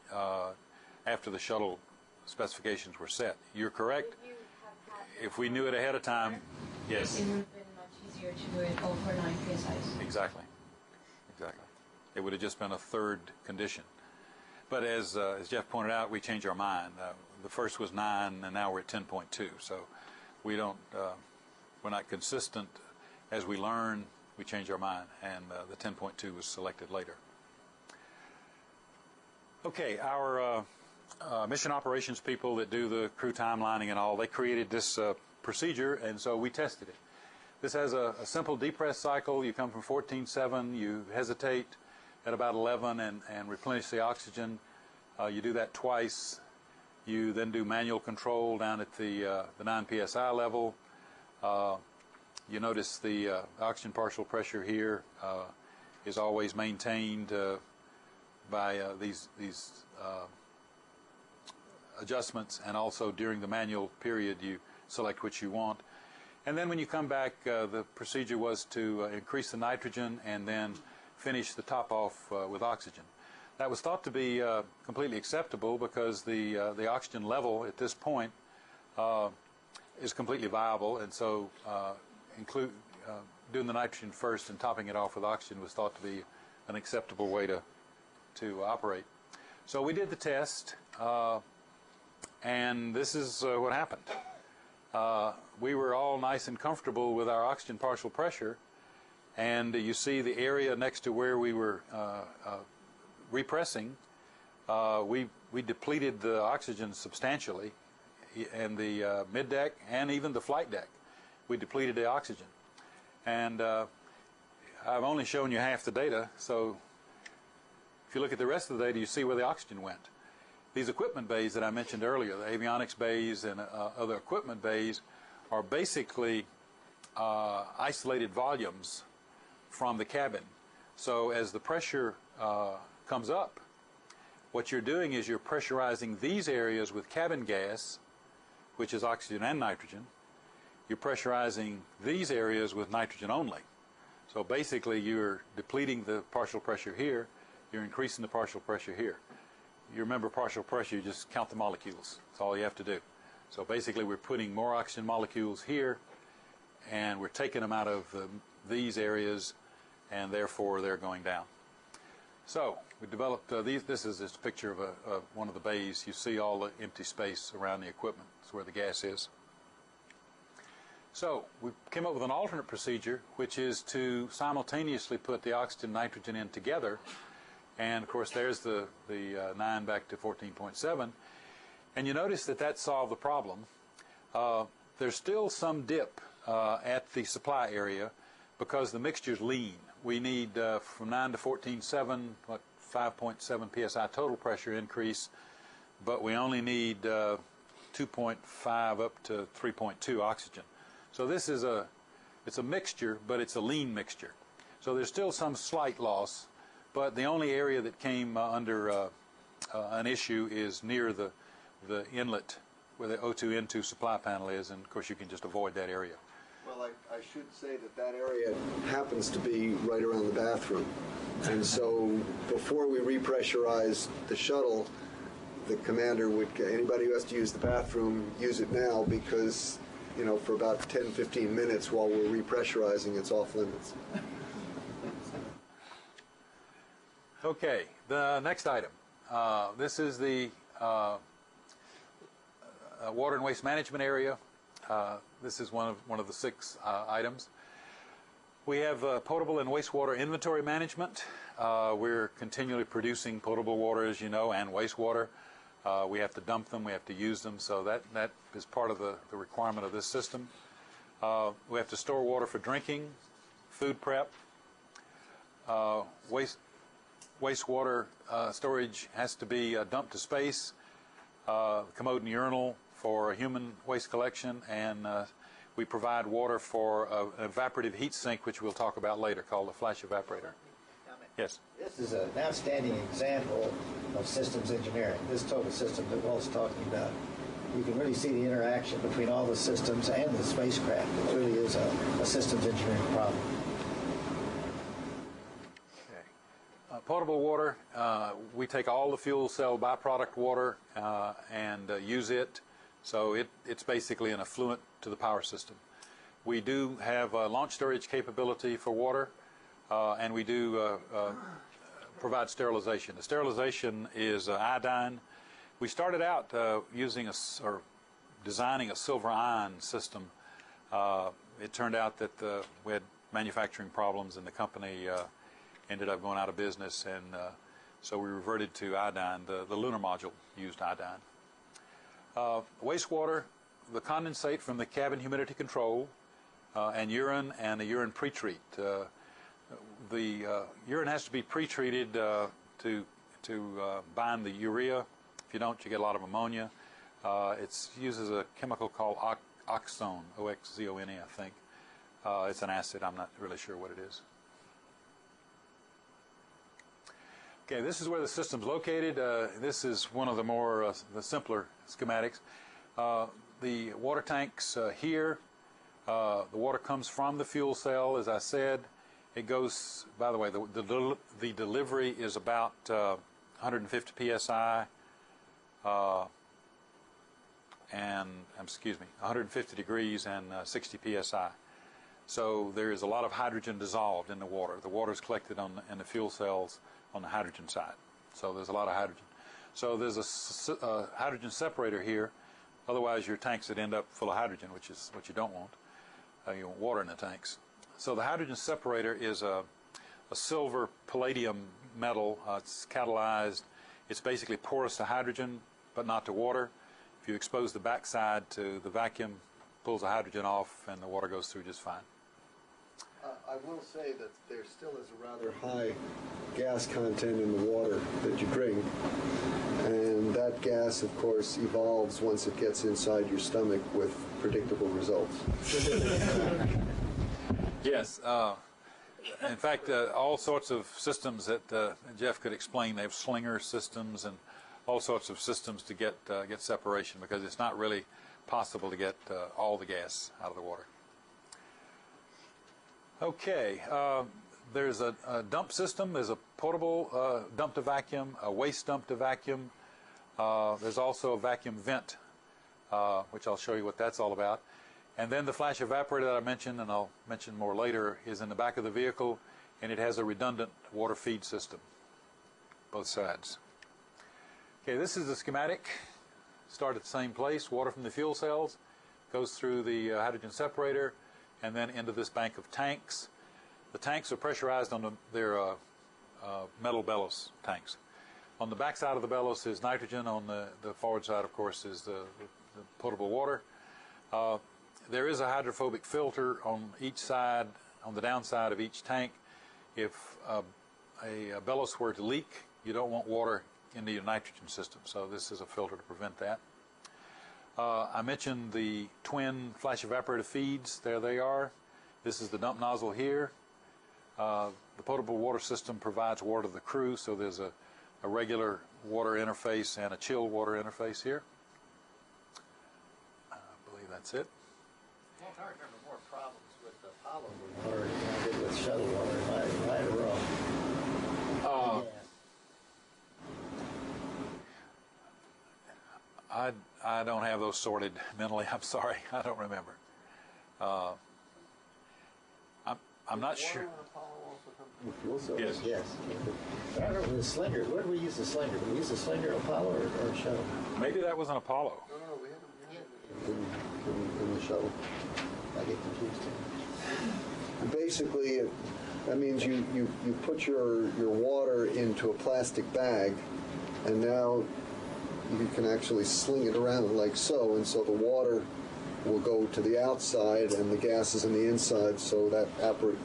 after the shuttle specifications were set. You're correct. Would you have had If we knew it ahead of time, yes, it would have been much easier to do it all for 9 PSIs. exactly. It would have just been a third condition. But as Jeff pointed out, we changed our mind. The first was 9, and now we're at 10.2. So we're not consistent. As we learn, we change our mind, and the 10.2 was selected later. Okay, our mission operations people that do the crew timelining and all, they created this procedure, and so we tested it. This has a simple depress cycle. You come from 14.7, you hesitate at about 11 and replenish the oxygen. You do that twice. You then do manual control down at the 9 psi level. You notice the oxygen partial pressure here is always maintained by these adjustments, and also during the manual period you select which you want. And then when you come back, the procedure was to increase the nitrogen and then finish the top off with oxygen. That was thought to be completely acceptable because the oxygen level at this point is completely viable, and so doing the nitrogen first and topping it off with oxygen was thought to be an acceptable way to operate. So we did the test, and this is what happened. We were all nice and comfortable with our oxygen partial pressure, and you see the area next to where we were repressing, we depleted the oxygen substantially, and the mid-deck and even the flight deck, we depleted the oxygen. And I've only shown you half the data, so if you look at the rest of the data, you see where the oxygen went. These equipment bays that I mentioned earlier, the avionics bays and other equipment bays, are basically isolated volumes from the cabin. So as the pressure comes up, what you're doing is you're pressurizing these areas with cabin gas, which is oxygen and nitrogen. You're pressurizing these areas with nitrogen only. So basically you're depleting the partial pressure here, you're increasing the partial pressure here. You remember partial pressure, you just count the molecules. That's all you have to do. So basically we're putting more oxygen molecules here, and we're taking them out of these areas, and therefore they're going down. So we developed these. This is a picture of one of the bays. You see all the empty space around the equipment. That's where the gas is. So we came up with an alternate procedure, which is to simultaneously put the oxygen and nitrogen in together. And of course there's the 9 back to 14.7. And you notice that solved the problem. There's still some dip at the supply area because the mixture's lean. We need from 9 to 14.7, 5.7 psi total pressure increase, but we only need 2.5 up to 3.2 oxygen. So this is it's a mixture, but it's a lean mixture. So there's still some slight loss, but the only area that came under an issue is near the inlet where the O2 N2 supply panel is, and of course you can just avoid that area. Well, I should say that area happens to be right around the bathroom. And so before we repressurize the shuttle, the commander would, anybody who has to use the bathroom, use it now, because, you know, for about 10-15 minutes while we're repressurizing, it's off limits. Okay, the next item. This is the water and waste management area. This is one of the 6 items. We have potable and wastewater inventory management. We're continually producing potable water, as you know, and wastewater. We have to dump them, we have to use them, so that is part of the requirement of this system. We have to store water for drinking, food prep, wastewater storage has to be dumped to space, commode and urinal for human waste collection, and we provide water for an evaporative heat sink, which we'll talk about later, called a flash evaporator. Yes? This is an outstanding example of systems engineering, this total system that Walt's talking about. You can really see the interaction between all the systems and the spacecraft. It really is a systems engineering problem. Potable water, we take all the fuel cell byproduct water and use it, so it's basically an effluent to the power system. We do have launch storage capability for water, and we do provide sterilization. The sterilization is iodine. We started out using or designing a silver ion system. It turned out that we had manufacturing problems, and the company ended up going out of business, and so we reverted to iodine. The lunar module used iodine. Wastewater, the condensate from the cabin humidity control, and the urine pre-treat. The urine has to be pre-treated to bind the urea. If you don't, you get a lot of ammonia. It uses a chemical called oxone, O-X-Z-O-N-E, I think. It's an acid. I'm not really sure what it is. Okay, this is where the system's located. This is one of the the simpler schematics. The water tanks here. The water comes from the fuel cell, as I said. It goes, by the way, the delivery is about 150 psi, and 150 degrees and 60 psi. So there is a lot of hydrogen dissolved in the water. The water is collected in the fuel cells on the hydrogen side. So there's a lot of hydrogen. So there's a hydrogen separator here. Otherwise, your tanks would end up full of hydrogen, which is what you don't want. You want water in the tanks. So the hydrogen separator is a silver palladium metal. It's catalyzed. It's basically porous to hydrogen, but not to water. If you expose the backside to the vacuum, pulls the hydrogen off, and the water goes through just fine. I will say that there still is a rather high gas content in the water that you drink, and that gas, of course, evolves once it gets inside your stomach with predictable results. Yes. In fact, all sorts of systems that Jeff could explain. They have slinger systems and all sorts of systems to get separation, because it's not really possible to get all the gas out of the water. Okay, there's a dump system. There's a potable dump to vacuum, a waste dump to vacuum. There's also a vacuum vent, which I'll show you what that's all about. And then the flash evaporator that I mentioned, and I'll mention more later, is in the back of the vehicle, and it has a redundant water feed system, both sides. Okay, this is the schematic. Start at the same place. Water from the fuel cells goes through the hydrogen separator and then into this bank of tanks. The tanks are pressurized on their metal bellows tanks. On the back side of the bellows is nitrogen. On the forward side, of course, is the potable water. There is a hydrophobic filter on each side, on the downside of each tank. If a bellows were to leak, you don't want water into your nitrogen system, so this is a filter to prevent that. I mentioned the twin flash evaporator feeds. There they are. This is the dump nozzle here. The potable water system provides water to the crew, so there's a regular water interface and a chilled water interface here. I believe that's it. Well, I remember more problems with the Apollo water than I did with shuttle water. Am I wrong? I don't have those sorted mentally. I'm sorry. I don't remember. I'm not sure. Yes. Yes. I remember the Slinger. Where did we use the Slinger? Did we use the Slinger Apollo or shuttle? Maybe that was an Apollo. No, we had it in the shuttle. I get confused too. Basically, that means you put your water into a plastic bag, and now you can actually sling it around like so, and so the water will go to the outside and the gas is on the inside, so that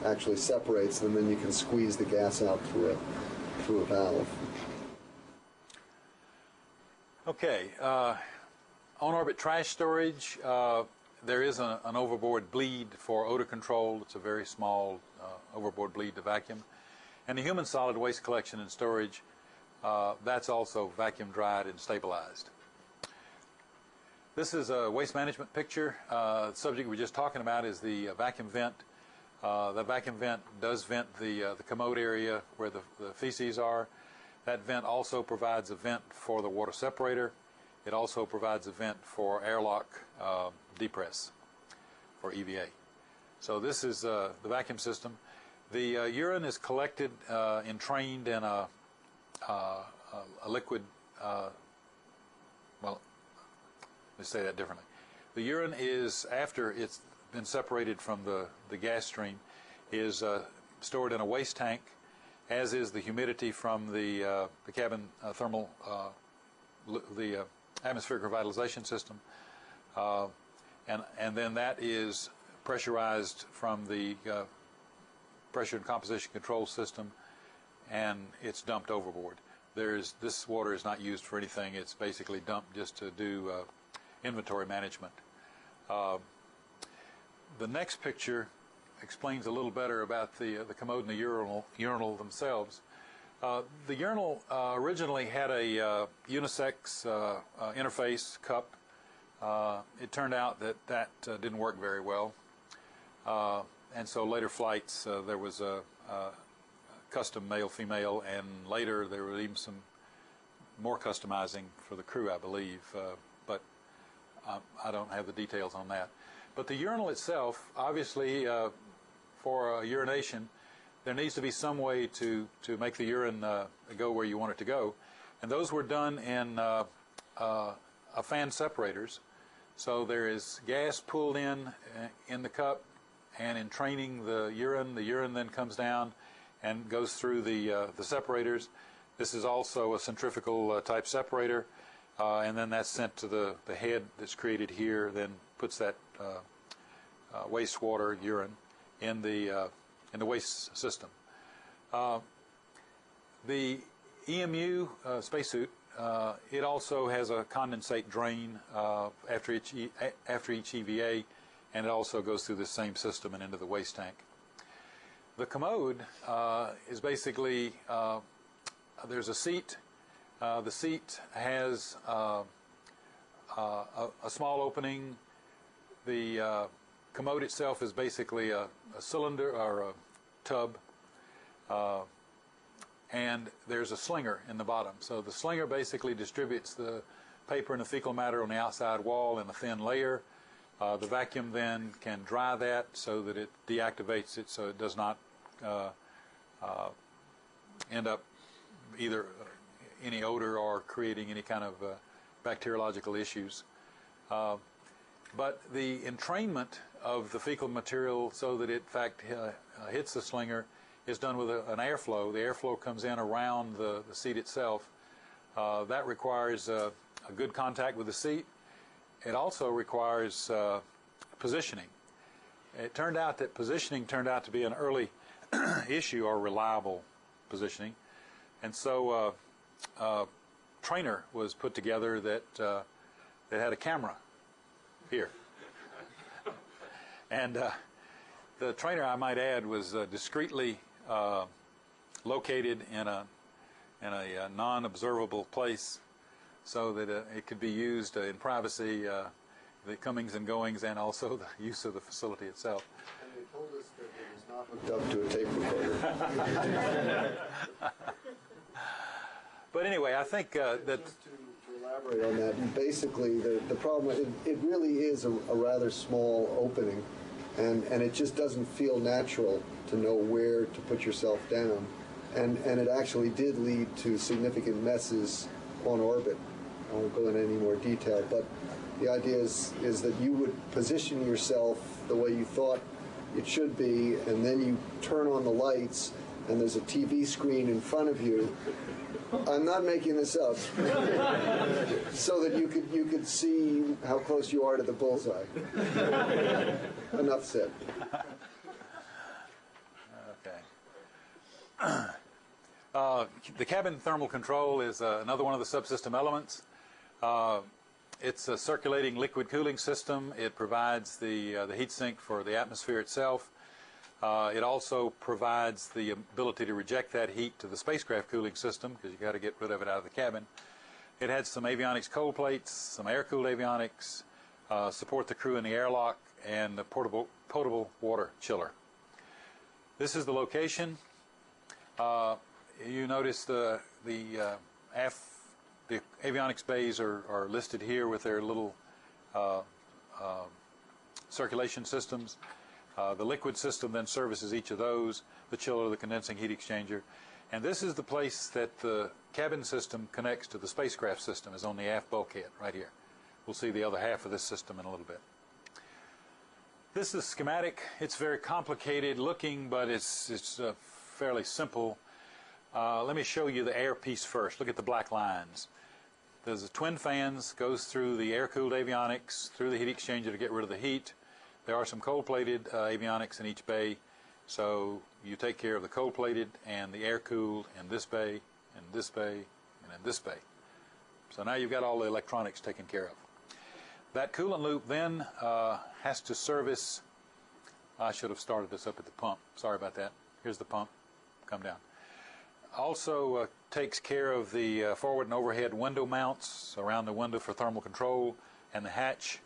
actually separates, and then you can squeeze the gas out through a valve. Okay, on-orbit trash storage, there is an overboard bleed for odor control. It's a very small overboard bleed to vacuum. And the human solid waste collection and storage, that's also vacuum dried and stabilized. This is a waste management picture. The subject we were just talking about is the vacuum vent. The vacuum vent does vent the commode area where the feces are. That vent also provides a vent for the water separator. It also provides a vent for airlock depress for EVA. So this is the vacuum system. The urine is collected and trained in a liquid, well, let's say that differently. The urine is, after it's been separated from the gas stream, is stored in a waste tank, as is the humidity from the cabin thermal, the atmospheric revitalization system. And then that is pressurized from the pressure and composition control system, and it's dumped overboard. This water is not used for anything. It's basically dumped just to do inventory management. The next picture explains a little better about the commode and the urinal themselves. The urinal originally had a unisex interface cup. It turned out that didn't work very well, and so later flights there was a custom male-female, and later there was even some more customizing for the crew, I believe, but I don't have the details on that. But the urinal itself, obviously, for urination, there needs to be some way to make the urine go where you want it to go, and those were done in fan separators. So there is gas pulled in the cup, and in training the urine then comes down and goes through the separators. This is also a centrifugal type separator, and then that's sent to the head that's created here, then puts that wastewater urine in the waste system. The EMU spacesuit, it also has a condensate drain after each EVA, and it also goes through the same system and into the waste tank. The commode is basically, there's a seat. The seat has a small opening. The commode itself is basically a cylinder or a tub, and there's a slinger in the bottom. So the slinger basically distributes the paper and the fecal matter on the outside wall in a thin layer. The vacuum then can dry that so that it deactivates it, so it does not end up either any odor or creating any kind of bacteriological issues. But the entrainment of the fecal material so that it in fact hits the slinger is done with an airflow. The airflow comes in around the seat itself. That requires a good contact with the seat. It also requires positioning. It turned out that positioning turned out to be an early issue, or reliable positioning, and so a trainer was put together that had a camera here. And the trainer, I might add, was discreetly located in a non-observable place, so that it could be used in privacy, the comings and goings, and also the use of the facility itself. And they told us that it was not hooked up to a tape recorder. But anyway, I think that... Just to elaborate on that, basically the problem, it really is a rather small opening, and it just doesn't feel natural to know where to put yourself down. And it actually did lead to significant messes on orbit. I won't go into any more detail, but the idea is that you would position yourself the way you thought it should be, and then you turn on the lights, and there's a TV screen in front of you, I'm not making this up. So that you could see how close you are to the bullseye. Enough said. Okay. The cabin thermal control is another one of the subsystem elements. It's a circulating liquid cooling system. It provides the heat sink for the atmosphere itself. It also provides the ability to reject that heat to the spacecraft cooling system, because you've got to get rid of it out of the cabin. It had some avionics cold plates, some air-cooled avionics, support the crew in the airlock, and a potable water chiller. This is the location. You notice the avionics bays are listed here with their little circulation systems. The liquid system then services each of those, the chiller, the condensing heat exchanger. And this is the place that the cabin system connects to the spacecraft system, is on the aft bulkhead right here. We'll see the other half of this system in a little bit. This is schematic. It's very complicated looking, but it's fairly simple. Let me show you the air piece first. Look at the black lines. There's the twin fans, goes through the air-cooled avionics, through the heat exchanger to get rid of the heat. There are some cold-plated avionics in each bay, so you take care of the cold-plated and the air-cooled in this bay, in this bay, and in this bay. So now you've got all the electronics taken care of. That coolant loop then has to service. I should have started this up at the pump. Sorry about that. Here's the pump. Come down. Also takes care of the forward and overhead window mounts around the window for thermal control, and the hatch.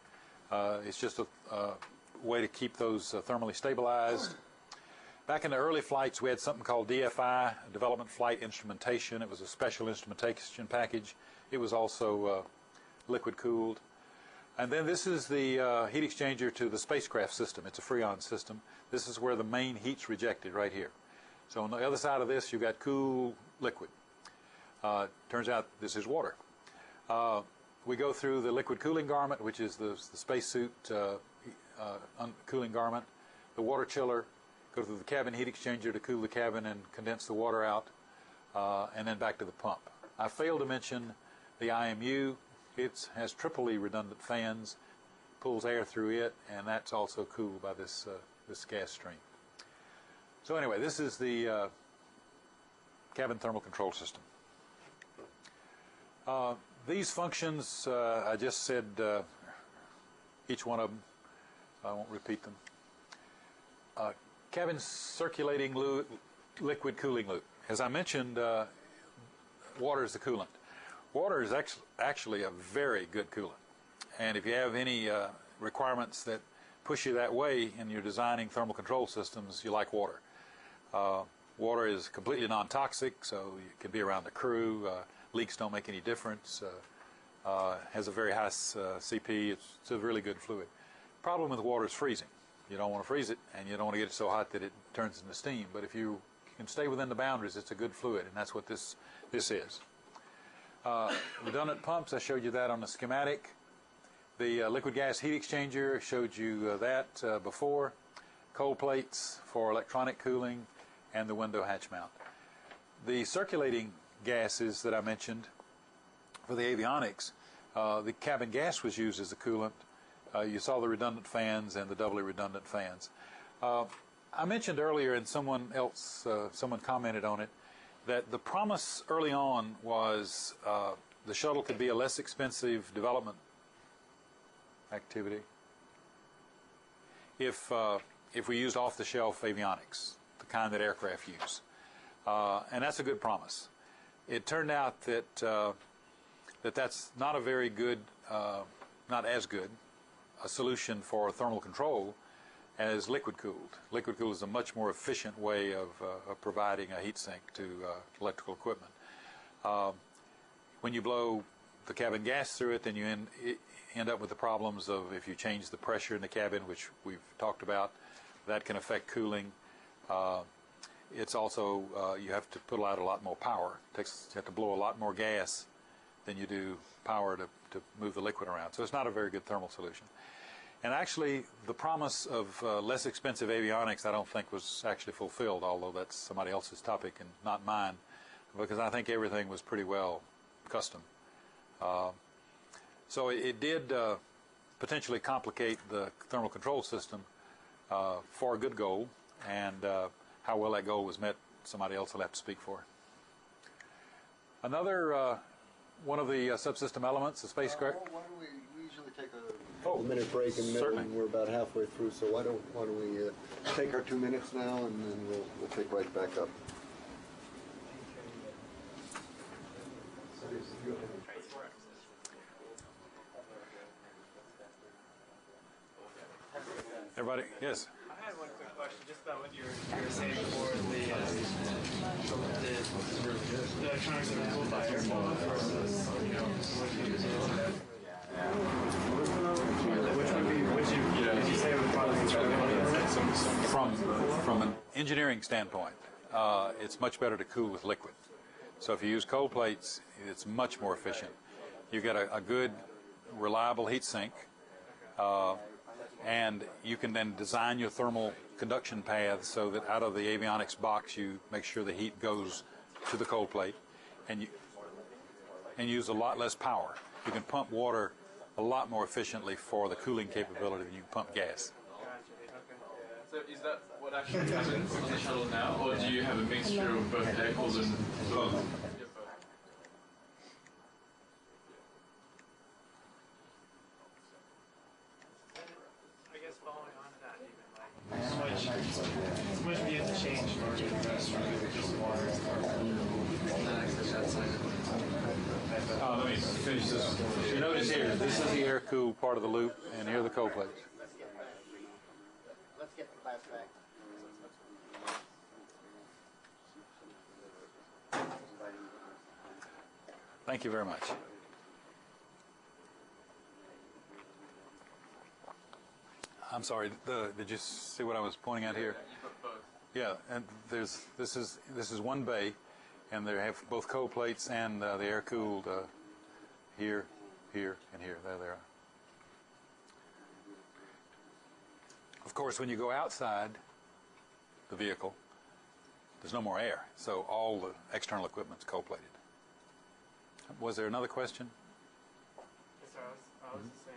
It's just a way to keep those thermally stabilized. Back in the early flights, we had something called DFI, Development Flight Instrumentation. It was a special instrumentation package. It was also liquid cooled. And then this is the heat exchanger to the spacecraft system. It's a Freon system. This is where the main heat's rejected, right here. So on the other side of this, you've got cool liquid. Turns out this is water. We go through the liquid cooling garment, which is the spacesuit cooling garment, the water chiller, go through the cabin heat exchanger to cool the cabin and condense the water out, and then back to the pump. I failed to mention the IMU. It has triply redundant fans, pulls air through it, and that's also cooled by this gas stream. So anyway, this is the cabin thermal control system. These functions, I just said each one of them. I won't repeat them. Cabin circulating liquid cooling loop. As I mentioned, water is the coolant. Water is actually a very good coolant. And if you have any requirements that push you that way and you're designing thermal control systems, you like water. Water is completely non-toxic, so it can be around the crew. Leaks don't make any difference. Has a very high CP. It's a really good fluid. Problem with water is freezing. You don't want to freeze it, and you don't want to get it so hot that it turns into steam. But if you can stay within the boundaries, it's a good fluid, and that's what this is. Redundant pumps, I showed you that on the schematic. The liquid gas heat exchanger, showed you that before. Cold plates for electronic cooling, and the window hatch mount. The circulating gases that I mentioned for the avionics, the cabin gas was used as a coolant. You saw the redundant fans and the doubly redundant fans. I mentioned earlier, and someone commented on it, that the promise early on was the shuttle could be a less expensive development activity if we used off-the-shelf avionics, the kind that aircraft use. And that's a good promise. It turned out that that's not a very good, not as good, a solution for thermal control as liquid cooled. Liquid cooled is a much more efficient way of providing a heat sink to electrical equipment. When you blow the cabin gas through it, then you end up with the problems of if you change the pressure in the cabin, which we've talked about, that can affect cooling. It's also, you have to put out a lot more power. You have to blow a lot more gas than you do power to move the liquid around. So it's not a very good thermal solution. And actually, the promise of less expensive avionics I don't think was actually fulfilled, although that's somebody else's topic and not mine. because I think everything was pretty well custom. So it did potentially complicate the thermal control system for a good goal, and how well that goal was met, somebody else will have to speak for. Another one of the subsystem elements, the spacecraft. Why don't we usually take a minute break in the middle, and we're about halfway through, so why don't we take our 2 minutes now, and then we'll pick right back up. Everybody, yes. I had one quick question, just about what you were saying before, the electronics that are cooled by air flow versus, did you say it would probably From an engineering standpoint, it's much better to cool with liquid. So if you use cold plates, it's much more efficient. You get a good, reliable heat sink, and you can then design your thermal conduction paths so that out of the avionics box you make sure the heat goes to the cold plate, and use a lot less power. You can pump water a lot more efficiently for the cooling capability than you can pump gas. So is that what actually happens on the shuttle now, or do you have a mixture of both air cooled and both? I guess following on to that, even like switch we have to change in order to address just water. Let me finish this. You notice here, this is the air-cooled part of the loop, and here are the cold plates. Let's get the class back. Thank you very much. I'm sorry, did you see what I was pointing at here? Yeah, and this is one bay, and they have both cold plates and the air-cooled here, here, and here. There they are. Of course, when you go outside the vehicle, there's no more air, so all the external equipment's cold-plated. Was there another question? Yes, sir. I was just saying,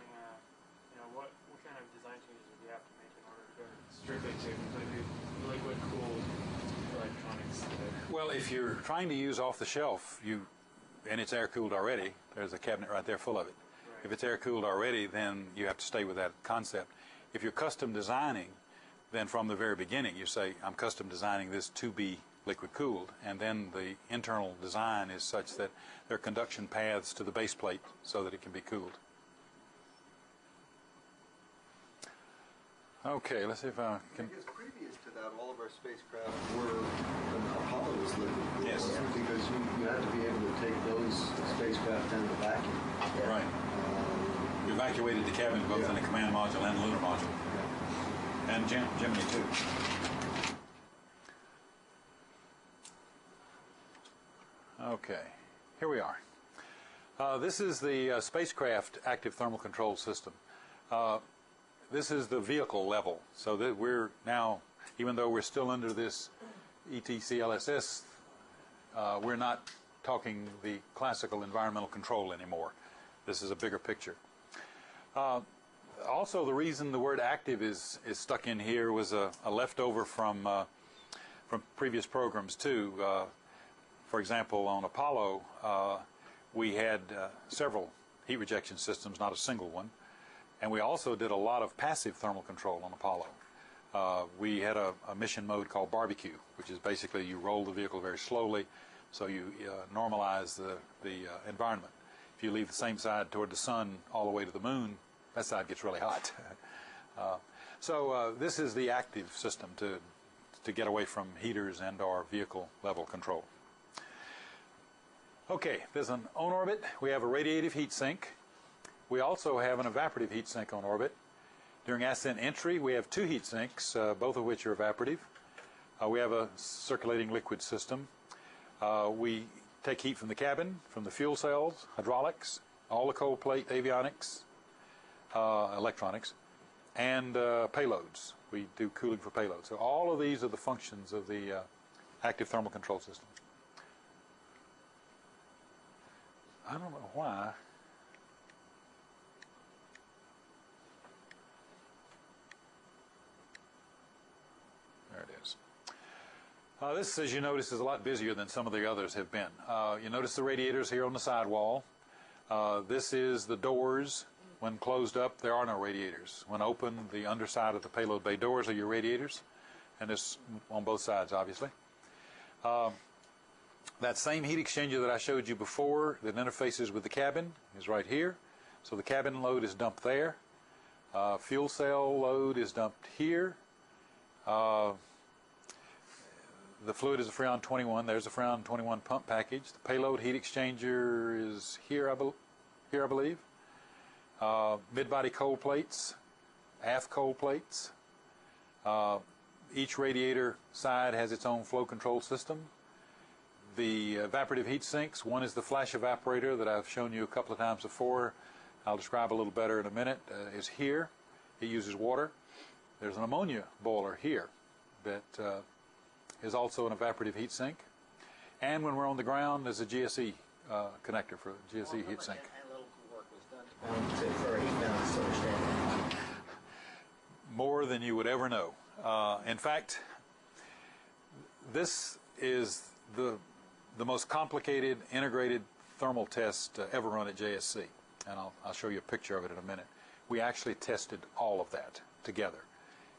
what kind of design changes would you have to make in order to go strictly to completely liquid-cooled electronics? Well, if you're trying to use off-the-shelf, and it's air-cooled already, there's a cabinet right there full of it. Right. If it's air-cooled already, then you have to stay with that concept. If you're custom designing, then from the very beginning you say, I'm custom designing this to be liquid-cooled, and then the internal design is such that there are conduction paths to the base plate so that it can be cooled. Okay, let's see if I can... I guess previous to that, all of our spacecraft were Apollo was liquid. Yes. Because you had to be able to take those spacecraft down the vacuum. Right. We evacuated the cabin both in the command module and the lunar module. And Gemini too. Okay, here we are. This is the spacecraft active thermal control system. This is the vehicle level, so that we're now, even though we're still under this ETCLSS, we're not talking the classical environmental control anymore. This is a bigger picture. Also, the reason the word active is stuck in here was a leftover from previous programs too. For example, on Apollo, we had several heat rejection systems, not a single one. And we also did a lot of passive thermal control on Apollo. We had a mission mode called barbecue, which is basically you roll the vehicle very slowly, so you normalize the environment. If you leave the same side toward the sun all the way to the moon, that side gets really hot. So this is the active system to get away from heaters and or vehicle level control. Okay, there's an on orbit. We have a radiative heat sink. We also have an evaporative heat sink on orbit. During ascent entry, we have two heat sinks, both of which are evaporative. We have a circulating liquid system. We take heat from the cabin, from the fuel cells, hydraulics, all the cold plate avionics, electronics, and payloads. We do cooling for payloads. So all of these are the functions of the active thermal control system. I don't know why. There it is. This, as you notice, is a lot busier than some of the others have been. You notice the radiators here on the sidewall. This is the doors. When closed up, there are no radiators. When open, the underside of the payload bay doors are your radiators, and it's on both sides, obviously. That same heat exchanger that I showed you before that interfaces with the cabin is right here. So the cabin load is dumped there. Fuel cell load is dumped here. The fluid is a Freon 21. There's a Freon 21 pump package. The payload heat exchanger is here, I believe. Mid-body cold plates, aft cold plates. Each radiator side has its own flow control system. The evaporative heat sinks, one is the flash evaporator that I've shown you a couple of times before. I'll describe a little better in a minute, is here. It uses water. There's an ammonia boiler here that is also an evaporative heat sink. And when we're on the ground, there's a GSE connector for a GSE heat sink. Analytical work was done for a heat balance to understand that. More than you would ever know. In fact, this is the most complicated integrated thermal test ever run at JSC. And I'll show you a picture of it in a minute. We actually tested all of that together.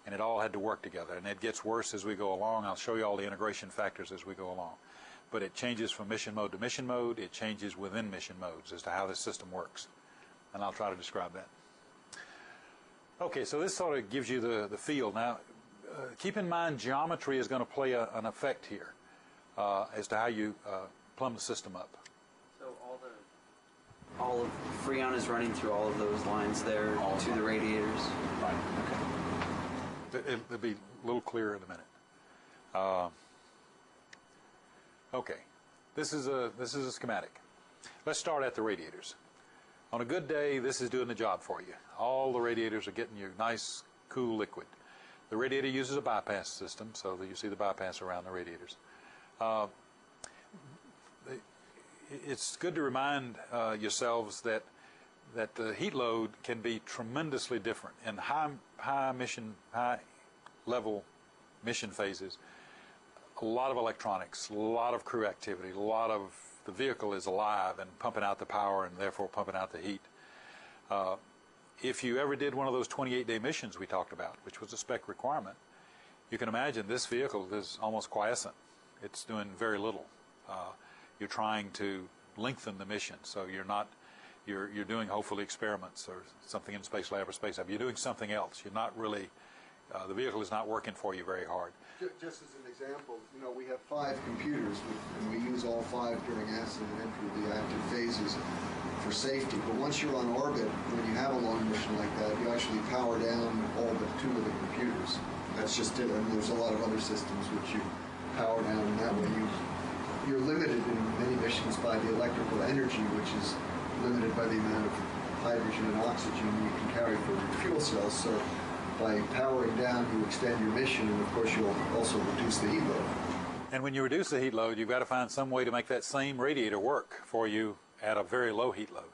And it all had to work together. And it gets worse as we go along. I'll show you all the integration factors as we go along. But it changes from mission mode to mission mode. It changes within mission modes as to how this system works. And I'll try to describe that. Okay, so this sort of gives you the feel. Now, keep in mind geometry is going to play an effect here as to how you plumb the system up. So all of Freon is running through all of those lines there to the radiators? Right, okay. It'll be a little clearer in a minute. Okay, this is a schematic. Let's start at the radiators. On a good day, this is doing the job for you. All the radiators are getting you nice, cool liquid. The radiator uses a bypass system, so that you see the bypass around the radiators. It's good to remind yourselves that the heat load can be tremendously different in high level mission phases. A lot of electronics, a lot of crew activity, a lot of the vehicle is alive and pumping out the power and therefore pumping out the heat. If you ever did one of those 28-day missions we talked about, which was a spec requirement, you can imagine this vehicle is almost quiescent. It's doing very little. You're trying to lengthen the mission, so you're doing hopefully experiments or something in Space Lab or Space Lab. You're doing something else. You're not really, the vehicle is not working for you very hard. Just as an example, we have 5 computers, and we use all 5 during acid and entry of the active phases for safety. But once you're on orbit, when you have a long mission like that, you actually power down all but 2 of the computers. That's just it. I mean, there's a lot of other systems which you power down, and that way you're limited in many missions by the electrical energy, which is limited by the amount of hydrogen and oxygen you can carry for your fuel cells. So by powering down, you extend your mission, and of course you'll also reduce the heat load. And when you reduce the heat load, you've got to find some way to make that same radiator work for you at a very low heat load.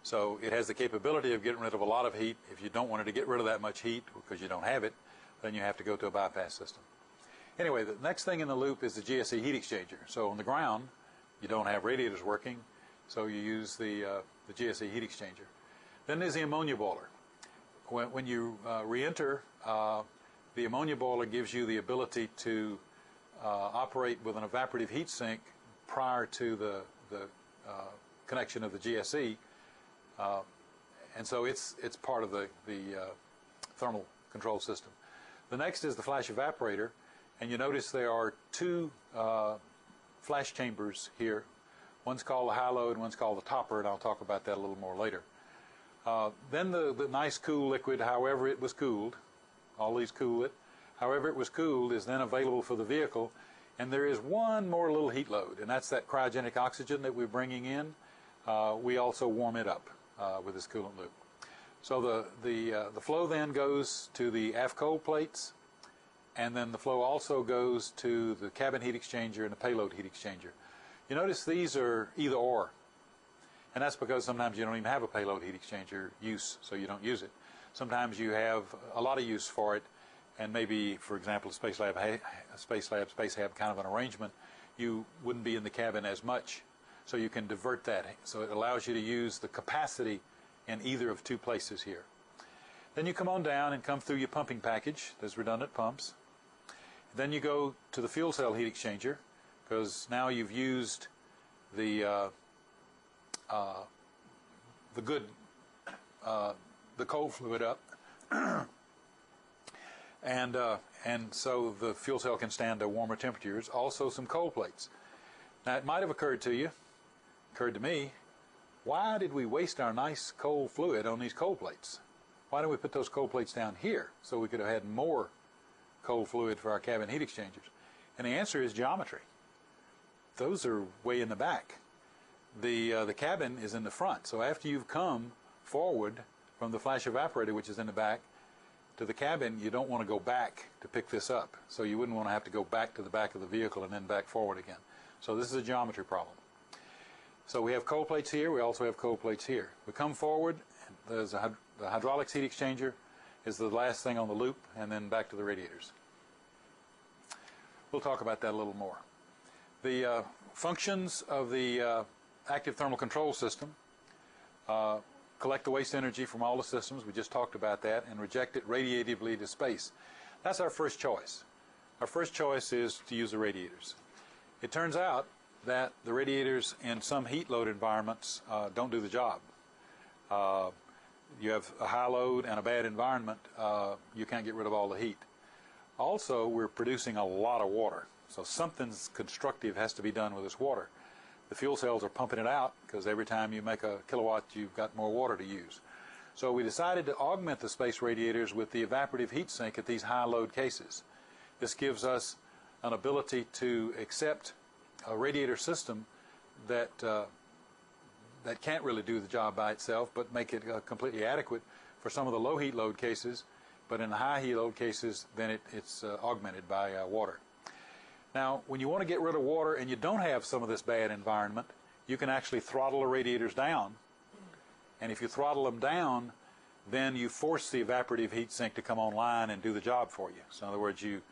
So it has the capability of getting rid of a lot of heat. If you don't want it to get rid of that much heat because you don't have it, then you have to go to a bypass system. Anyway, the next thing in the loop is the GSE heat exchanger. So on the ground, you don't have radiators working, so you use the GSE heat exchanger. Then there's the ammonia boiler. When you re-enter, the ammonia boiler gives you the ability to operate with an evaporative heat sink prior to the connection of the GSE, and so it's part of the thermal control system. The next is the flash evaporator, and you notice there are 2 flash chambers here. One's called the high load, one's called the topper, and I'll talk about that a little more later. Then the nice cool liquid, however it was cooled, all these cool it, however it was cooled is then available for the vehicle, and there is one more little heat load, and that's that cryogenic oxygen that we're bringing in. We also warm it up with this coolant loop. So the flow then goes to the aft cold plates, and then the flow also goes to the cabin heat exchanger and the payload heat exchanger. You notice these are either or. And that's because sometimes you don't even have a payload heat exchanger use, so you don't use it. Sometimes you have a lot of use for it, and maybe, for example, Space Hab kind of an arrangement, you wouldn't be in the cabin as much, so you can divert that. So it allows you to use the capacity in either of two places here. Then you come on down and come through your pumping package. There's redundant pumps. Then you go to the fuel cell heat exchanger, because now you've used the cold fluid up, and so the fuel cell can stand to warmer temperatures. Also some cold plates. Now it might have occurred to me, why did we waste our nice cold fluid on these cold plates? Why don't we put those cold plates down here so we could have had more cold fluid for our cabin heat exchangers? And the answer is geometry. Those are way in the back. The cabin is in the front. So after you've come forward from the flash evaporator, which is in the back, to the cabin, you don't want to go back to pick this up. So you wouldn't want to have to go back to the back of the vehicle and then back forward again. So this is a geometry problem. So we have cold plates here. We also have cold plates here. We come forward. There's the hydraulics heat exchanger is the last thing on the loop, and then back to the radiators. We'll talk about that a little more. The functions of the active thermal control system: collect the waste energy from all the systems, we just talked about that, and reject it radiatively to space. That's our first choice. Our first choice is to use the radiators. It turns out that the radiators in some heat load environments don't do the job. You have a high load and a bad environment, you can't get rid of all the heat. Also, we're producing a lot of water, so something's constructive has to be done with this water. The fuel cells are pumping it out because every time you make a kilowatt, you've got more water to use. So we decided to augment the space radiators with the evaporative heat sink at these high load cases. This gives us an ability to accept a radiator system that can't really do the job by itself, but make it completely adequate for some of the low heat load cases. But in the high heat load cases, then it's augmented by water. Now, when you want to get rid of water and you don't have some of this bad environment, you can actually throttle the radiators down. And if you throttle them down, then you force the evaporative heat sink to come online and do the job for you. So in other words, you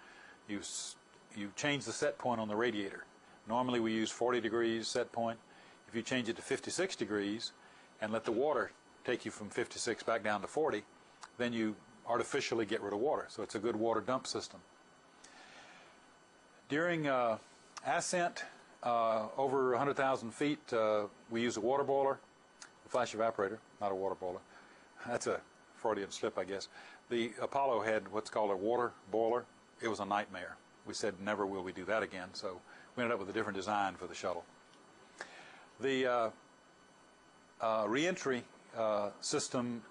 change the set point on the radiator. Normally we use 40 degrees set point. If you change it to 56 degrees and let the water take you from 56 back down to 40, then you artificially get rid of water. So it's a good water dump system. During ascent over 100,000 feet, we use a water boiler, a flash evaporator, not a water boiler. That's a Freudian slip, I guess. The Apollo had what's called a water boiler. It was a nightmare. We said never will we do that again, so we ended up with a different design for the shuttle. The re-entry system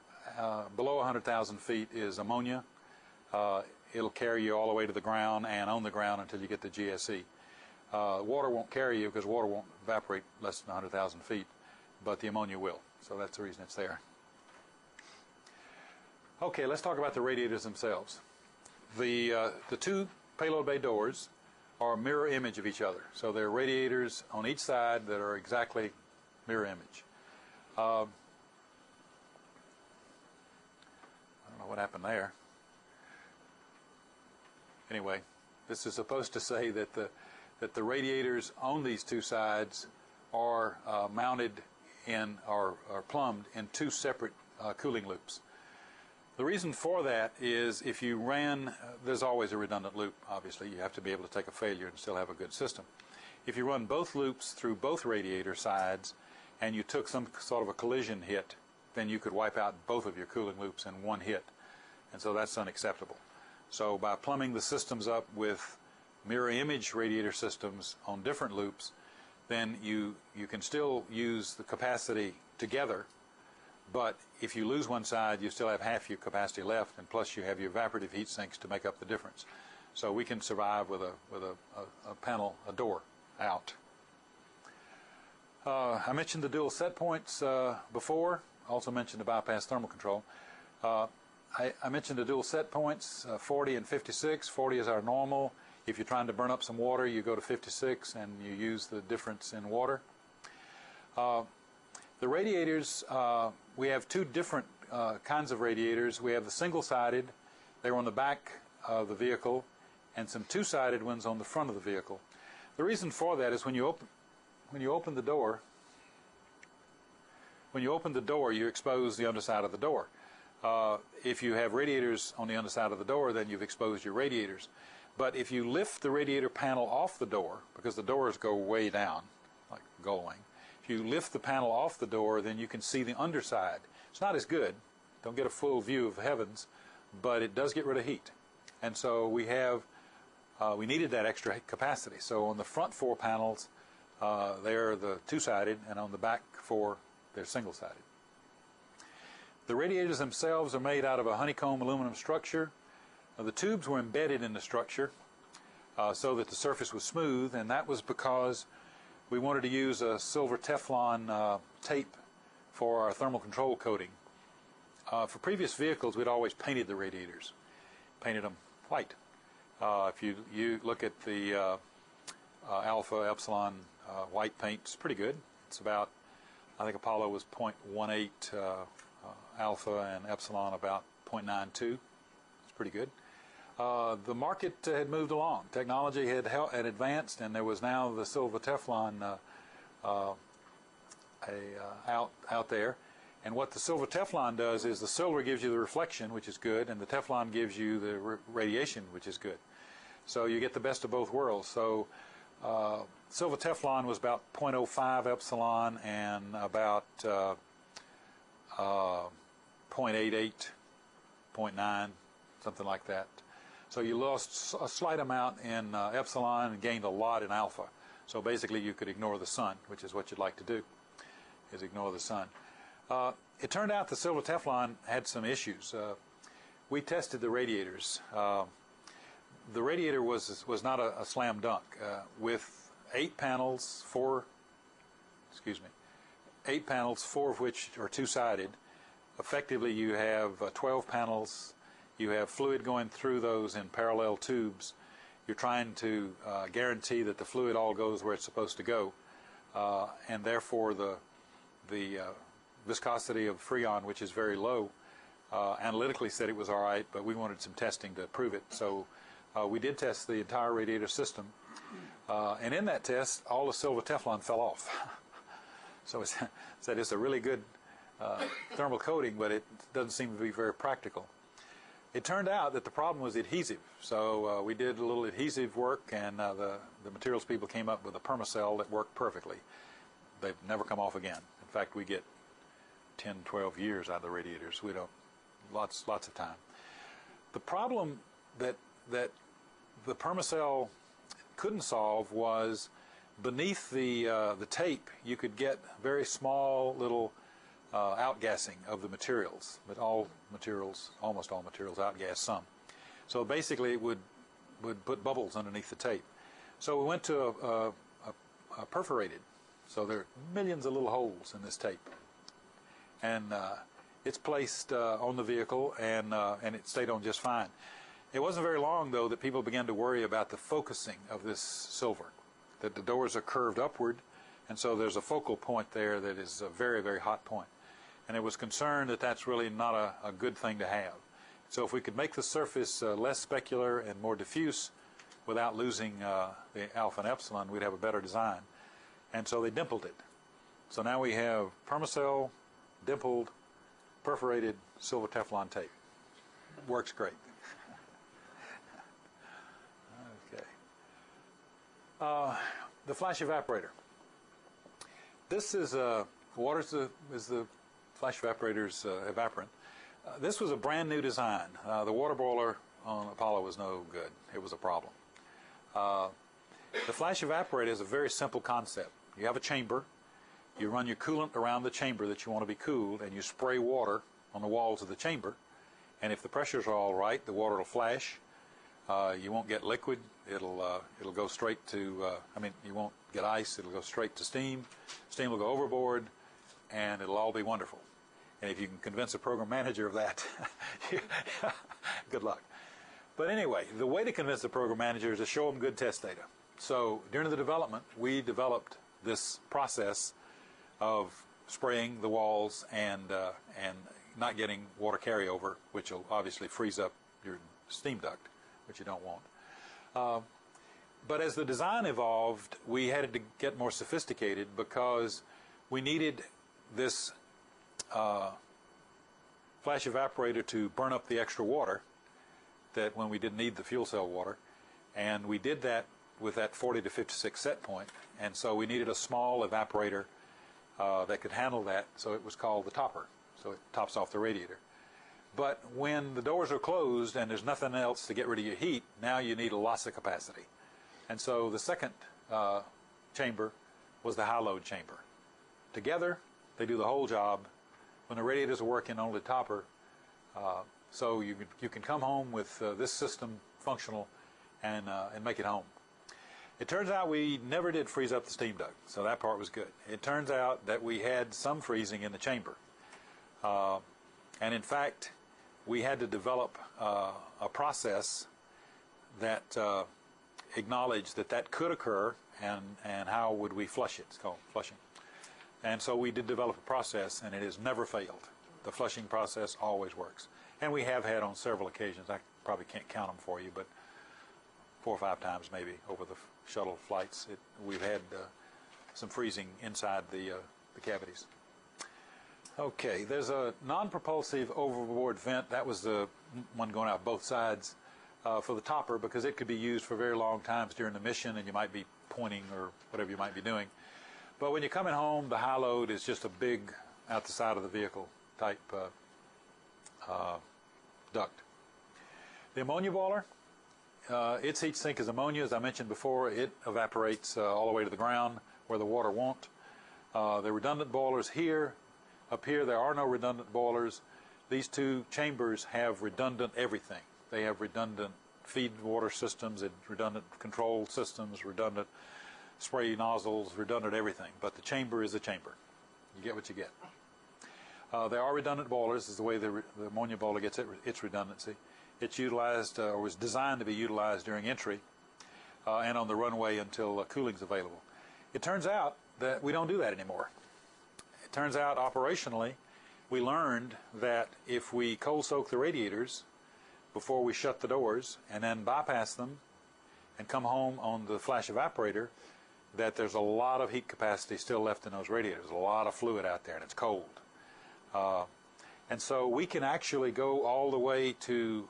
below 100,000 feet is ammonia. It'll carry you all the way to the ground and on the ground until you get to GSE. Water won't carry you because water won't evaporate less than 100,000 feet, but the ammonia will. So that's the reason it's there. Okay, let's talk about the radiators themselves. The two payload bay doors are a mirror image of each other. So there are radiators on each side that are exactly mirror image. I don't know what happened there. Anyway, this is supposed to say that the radiators on these two sides are mounted in or plumbed in two separate cooling loops. The reason for that is if you ran, there's always a redundant loop, obviously. You have to be able to take a failure and still have a good system. If you run both loops through both radiator sides and you took some sort of a collision hit, then you could wipe out both of your cooling loops in one hit. And so that's unacceptable. So by plumbing the systems up with mirror image radiator systems on different loops, then you can still use the capacity together. But if you lose one side, you still have half your capacity left, and plus you have your evaporative heat sinks to make up the difference. So we can survive with a panel, a door out. I mentioned the dual set points before. Also mentioned the bypass thermal control. I mentioned the dual set points, 40 and 56. 40 is our normal. If you're trying to burn up some water, you go to 56 and you use the difference in water. The radiators, we have two different kinds of radiators. We have the single-sided, they're on the back of the vehicle, and some two-sided ones on the front of the vehicle. The reason for that is when you open the door, you expose the underside of the door. If you have radiators on the underside of the door, then you've exposed your radiators. But if you lift the radiator panel off the door, because the doors go way down, like gullwing, if you lift the panel off the door, then you can see the underside. It's not as good. Don't get a full view of the heavens, but it does get rid of heat. And so we needed that extra capacity. So on the front four panels, they're the two-sided, and on the back four, they're single-sided. The radiators themselves are made out of a honeycomb aluminum structure. The tubes were embedded in the structure so that the surface was smooth, and that was because we wanted to use a silver Teflon tape for our thermal control coating. For previous vehicles, we'd always painted the radiators, painted them white. If you look at the Alpha, Epsilon white paint, it's pretty good. It's about, I think Apollo was 0.18 Alpha, and Epsilon about 0.92. It's pretty good. The market had moved along. Technology had advanced, and there was now the silver Teflon out there. And what the silver Teflon does is the silver gives you the reflection, which is good, and the Teflon gives you the radiation, which is good. So you get the best of both worlds. So silver Teflon was about 0.05 Epsilon and about 0.88, 0.9, something like that. So you lost a slight amount in Epsilon and gained a lot in Alpha. So basically you could ignore the sun, which is what you'd like to do, is ignore the sun. It turned out the silver Teflon had some issues. We tested the radiators. The radiator was not a slam dunk. With 8 panels, 4 of which are two-sided, effectively you have 12 panels. You have fluid going through those in parallel tubes. You're trying to guarantee that the fluid all goes where it's supposed to go, and therefore the viscosity of Freon, which is very low, analytically said it was all right, but we wanted some testing to prove it. So we did test the entire radiator system, and in that test, all the silver Teflon fell off. So it said it's a really good thermal coating, but it doesn't seem to be very practical. It turned out that the problem was adhesive. So we did a little adhesive work, and the materials people came up with a Permacell that worked perfectly. They've never come off again. In fact, we get 10, 12 years out of the radiators. We don't, lots of time. The problem that the Permacell couldn't solve was beneath the tape you could get very small little outgassing of the materials, but almost all materials outgas some. So basically it would put bubbles underneath the tape. So we went to a perforated. So there are millions of little holes in this tape, and it's placed on the vehicle, and it stayed on just fine. It wasn't very long though that people began to worry about the focusing of this silver, that the doors are curved upward, and so there's a focal point there that is a very, very hot point. And it was concerned that that's really not a good thing to have. So if we could make the surface less specular and more diffuse without losing the Alpha and Epsilon, we'd have a better design. And so they dimpled it. So now we have Permacell, dimpled, perforated silver Teflon tape. Works great. Okay. The flash evaporator. This is water is the flash evaporator's evaporant. This was a brand new design. The water boiler on Apollo was no good. It was a problem. The flash evaporator is a very simple concept. You have a chamber. You run your coolant around the chamber that you want to be cooled, and you spray water on the walls of the chamber. And if the pressures are all right, the water will flash. You won't get liquid. It'll go straight to. You won't get ice. It'll go straight to steam. Steam will go overboard, and it'll all be wonderful. And if you can convince a program manager of that, good luck. But anyway, the way to convince the program manager is to show them good test data. So during the development, we developed this process of spraying the walls and not getting water carryover, which will obviously freeze up your steam duct, which you don't want. But as the design evolved, we had to get more sophisticated because we needed this flash evaporator to burn up the extra water that when we didn't need the fuel cell water, and we did that with that 40 to 56 set point, and so we needed a small evaporator that could handle that, so it was called the topper, so it tops off the radiator. But when the doors are closed and there's nothing else to get rid of your heat, now you need lots of capacity. And so the second chamber was the high load chamber. Together, they do the whole job. When the radiators are working, only the topper. So you can come home with this system functional and make it home. It turns out we never did freeze up the steam duct, so that part was good. It turns out that we had some freezing in the chamber. And in fact, we had to develop a process that acknowledged that that could occur, and how would we flush it. It's called flushing. And so we did develop a process, and it has never failed. The flushing process always works. And we have had on several occasions, I probably can't count them for you, but 4 or 5 times maybe over the shuttle flights, we've had some freezing inside the cavities. Okay, there's a non-propulsive overboard vent. That was the one going out both sides for the topper, because it could be used for very long times during the mission, and you might be pointing or whatever you might be doing. But when you're coming home, the high load is just a big out the side of the vehicle type duct. The ammonia boiler, its heat sink is ammonia. As I mentioned before, it evaporates all the way to the ground where the water won't. The redundant boilers here, up here there are no redundant boilers. These 2 chambers have redundant everything. They have redundant feed water systems, and redundant control systems, redundant spray nozzles, redundant everything. But the chamber is a chamber. You get what you get. There are redundant boilers. This is the way the ammonia boiler gets its redundancy. It's utilized, or was designed to be utilized during entry and on the runway until cooling's available. It turns out that we don't do that anymore. It turns out operationally, we learned that if we cold soak the radiators before we shut the doors and then bypass them and come home on the flash evaporator, that there's a lot of heat capacity still left in those radiators, a lot of fluid out there, and it's cold. And so we can actually go all the way to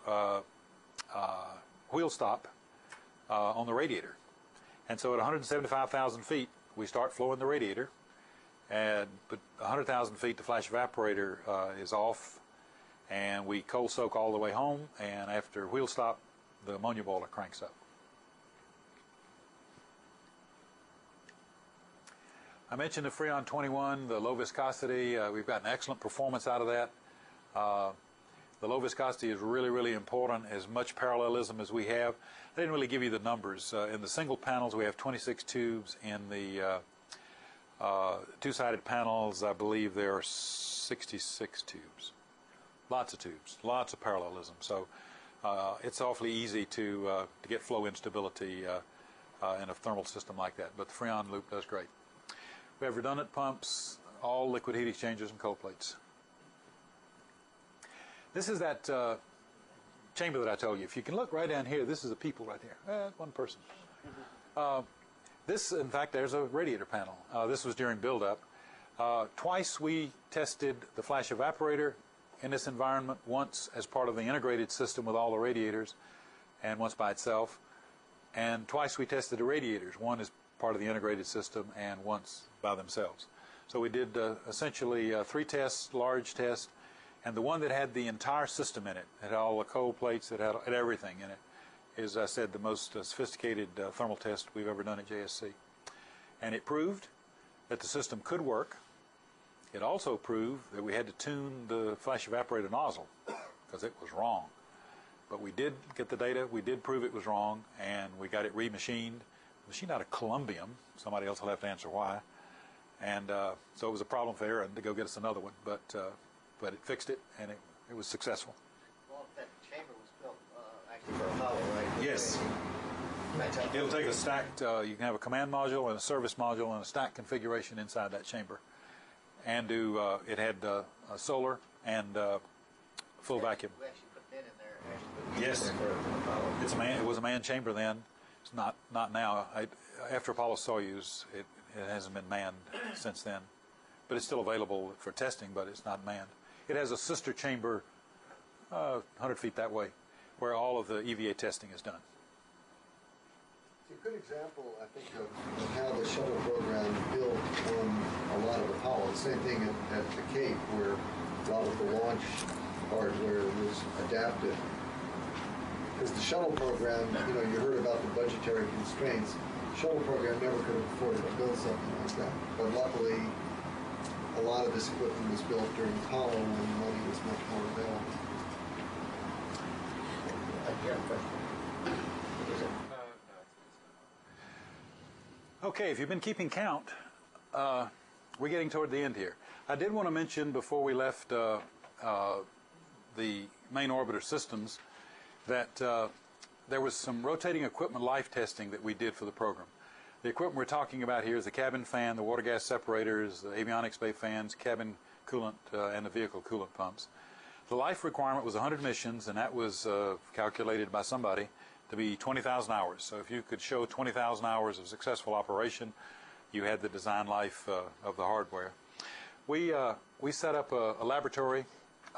wheel stop on the radiator. And so at 175,000 feet, we start flowing the radiator, but 100,000 feet, the flash evaporator is off, and we cold soak all the way home, and after wheel stop, the ammonia boiler cranks up. I mentioned the Freon 21, the low viscosity. We've gotten excellent performance out of that. The low viscosity is really, really important, as much parallelism as we have. I didn't really give you the numbers. In the single panels, we have 26 tubes. In the two-sided panels, I believe there are 66 tubes. Lots of tubes, lots of parallelism. So it's awfully easy to get flow instability in a thermal system like that. But the Freon loop does great. We have redundant pumps, all liquid heat exchangers and cold plates. This is that chamber that I told you. If you can look right down here, this is the people right here. One person. This, in fact, there's a radiator panel. This was during build-up. Twice we tested the flash evaporator in this environment, once as part of the integrated system with all the radiators, and once by itself. And twice we tested the radiators, one as part of the integrated system and once by themselves. So we did essentially 3 tests, large tests, and the one that had the entire system in it, it had all the cold plates, it had everything in it, is, I said, the most sophisticated thermal test we've ever done at JSC. And it proved that the system could work. It also proved that we had to tune the flash evaporator nozzle because it was wrong. But we did get the data, we did prove it was wrong, and we got it remachined. Machined out of columbium. Somebody else will have to answer why. And so it was a problem for Aaron to go get us another one, but it fixed it, and it was successful. Well, that chamber was built actually for Apollo, right? Yes. It'll take a stacked, you can have a command module and a service module and a stacked configuration inside that chamber. and it had solar and full vacuum. We actually put Ben in there. Yes, it was a manned chamber then. It's not now. After Apollo Soyuz, it hasn't been manned since then, but it's still available for testing. But it's not manned. It has a sister chamber 100 feet that way, where all of the EVA testing is done. It's a good example, I think, of how the shuttle program built on a lot of Apollo. Same thing at the Cape, where a lot of the launch hardware was adapted. Because the shuttle program, you heard about the budgetary constraints. The shuttle program never could have afforded to build something like that. But luckily, a lot of this equipment was built during Apollo when money was much more available. Okay, if you've been keeping count, we're getting toward the end here. I did want to mention before we left the main orbiter systems that there was some rotating equipment life testing that we did for the program. The equipment we're talking about here is the cabin fan, the water gas separators, the avionics bay fans, cabin coolant, and the vehicle coolant pumps. The life requirement was 100 missions, and that was calculated by somebody to be 20,000 hours. So if you could show 20,000 hours of successful operation, you had the design life of the hardware. We set up a laboratory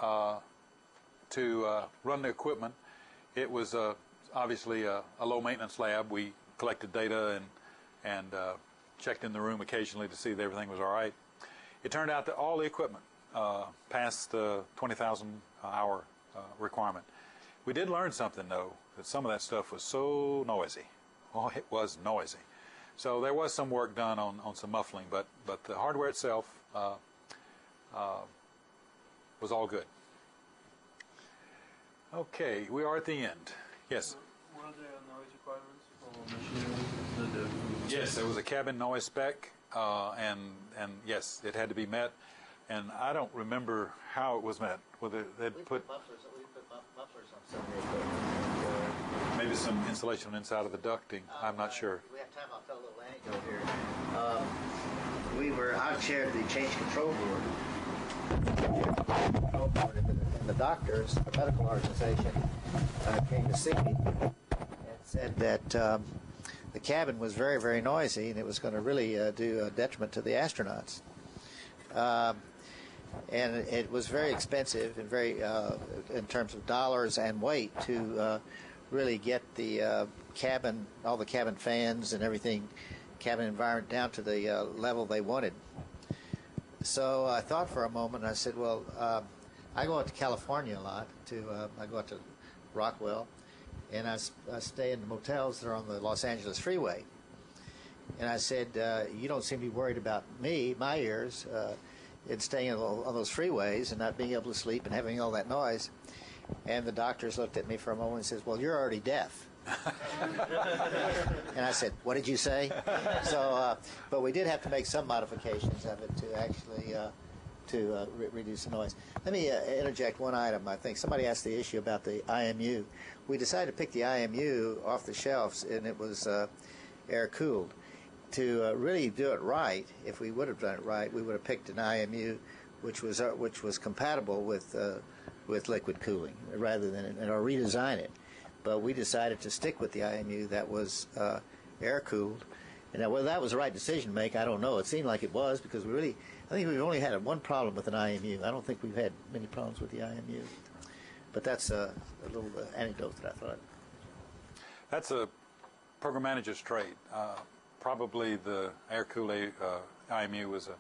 to run the equipment. It was obviously a low-maintenance lab. We collected data and checked in the room occasionally to see that everything was all right. It turned out that all the equipment passed the 20,000 hour requirement. We did learn something, though, that some of that stuff was so noisy. Oh, it was noisy. So there was some work done on some muffling, but the hardware itself was all good. Okay, we are at the end. Yes? Were there noise requirements for machinery? Yes, there was a cabin noise spec, and yes, it had to be met. And I don't remember how it was met. Whether they'd put mufflers on some of the equipment. maybe some insulation inside of the ducting. I'm not sure. We have time. I'll tell a little anecdote here. We were out-chaired the change control board. And the doctors, the medical organization, came to see me and said that the cabin was very, very noisy, and it was going to really do a detriment to the astronauts. And it was very expensive and very, in terms of dollars and weight, to really get the cabin, all the cabin fans and everything, cabin environment down to the level they wanted. So I thought for a moment, and I said, well, I go out to California a lot. I go out to Rockwell, and I stay in the motels that are on the Los Angeles freeway. And I said, you don't seem to be worried about me, my ears, in staying on those freeways and not being able to sleep and having all that noise. And the doctors looked at me for a moment and says, well, you're already deaf. And I said, what did you say? So, but we did have to make some modifications of it to actually reduce the noise. Let me interject one item. I think somebody asked the issue about the IMU. We decided to pick the IMU off the shelves, and it was air-cooled. To really do it right, if we would have done it right, we would have picked an IMU which was compatible with liquid cooling rather than or redesign it. But we decided to stick with the IMU that was air-cooled. And whether that was the right decision to make, I don't know. It seemed like it was, because I think we've only had one problem with an IMU. I don't think we've had many problems with the IMU. But that's a little anecdote that I thought. That's a program manager's trade. Probably the air-cooled IMU was a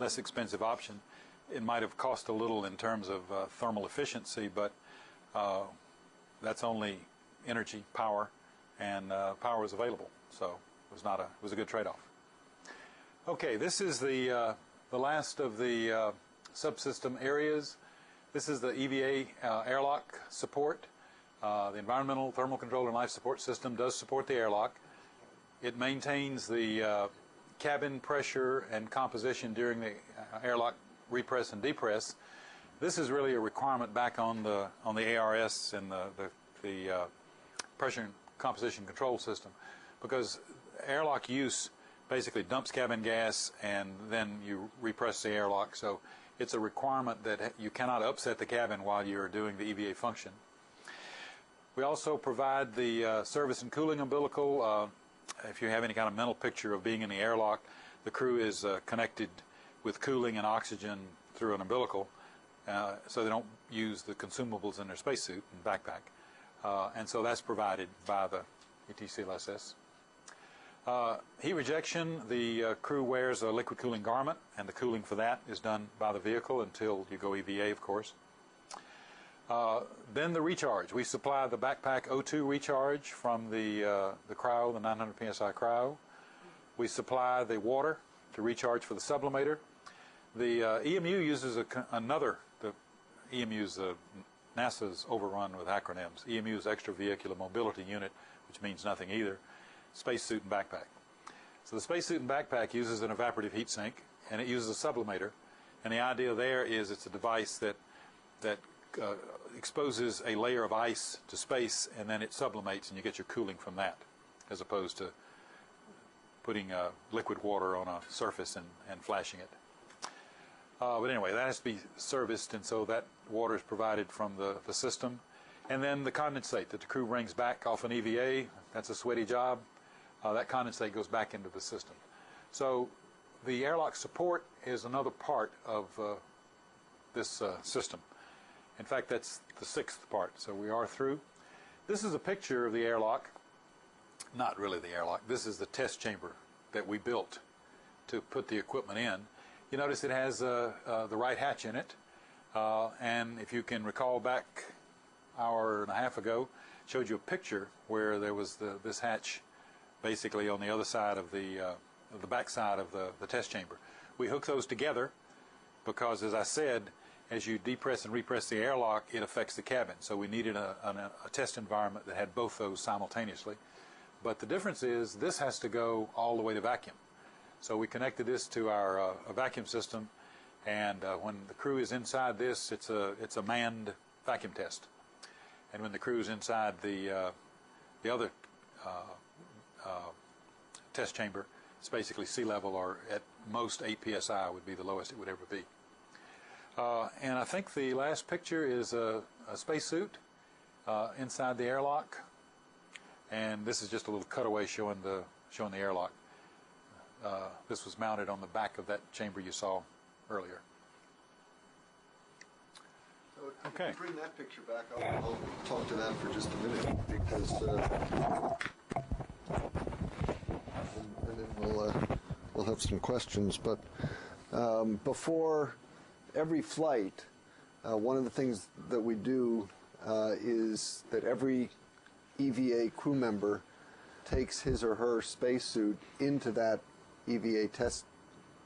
less expensive option. It might have cost a little in terms of thermal efficiency, but that's only energy, power, and power was available. So it was a good trade-off. Okay, this is the last of the subsystem areas. This is the EVA airlock support. The environmental thermal control and life support system does support the airlock. It maintains the cabin pressure and composition during the airlock repress and depress. This is really a requirement back on the ARS and the pressure and composition control system, because airlock use basically dumps cabin gas, and then you repress the airlock. So it's a requirement that you cannot upset the cabin while you're doing the EVA function. We also provide the service and cooling umbilical. If you have any kind of mental picture of being in the airlock, the crew is connected with cooling and oxygen through an umbilical, so they don't use the consumables in their spacesuit and backpack. And so that's provided by the ETCLSS. Heat rejection, the crew wears a liquid cooling garment, and the cooling for that is done by the vehicle until you go EVA, of course. Then the recharge. We supply the backpack O2 recharge from the cryo, the 900 psi cryo. We supply the water to recharge for the sublimator. The EMU uses another, the EMU's NASA's overrun with acronyms. EMU is Extravehicular Mobility Unit, which means nothing either. Spacesuit and backpack. So the spacesuit and backpack uses an evaporative heat sink, and it uses a sublimator. And the idea there is it's a device that exposes a layer of ice to space, and then it sublimates, and you get your cooling from that, as opposed to putting liquid water on a surface and flashing it. But anyway, that has to be serviced, and so that water is provided from the system. And then the condensate that the crew brings back off an EVA, that's a sweaty job. That condensate goes back into the system. So the airlock support is another part of this system. In fact, that's the 6th part, so we are through. This is a picture of the airlock. Not really the airlock. This is the test chamber that we built to put the equipment in. You notice it has the right hatch in it, and if you can recall back an hour and a half ago, showed you a picture where there was this hatch basically on the other side of the back side of the test chamber. We hook those together because, as I said, as you depress and repress the airlock, it affects the cabin. So we needed a test environment that had both those simultaneously. But the difference is this has to go all the way to vacuum. So we connected this to our vacuum system, and when the crew is inside this, it's a manned vacuum test. And when the crew is inside the other test chamber, it's basically sea level, or at most 8 psi would be the lowest it would ever be. And I think the last picture is a spacesuit inside the airlock, and this is just a little cutaway showing the airlock. This was mounted on the back of that chamber you saw earlier. So if Okay. you bring that picture back, I'll talk to that for just a minute, because and then we'll have some questions. But before every flight, one of the things that we do is that every EVA crew member takes his or her spacesuit into that EVA test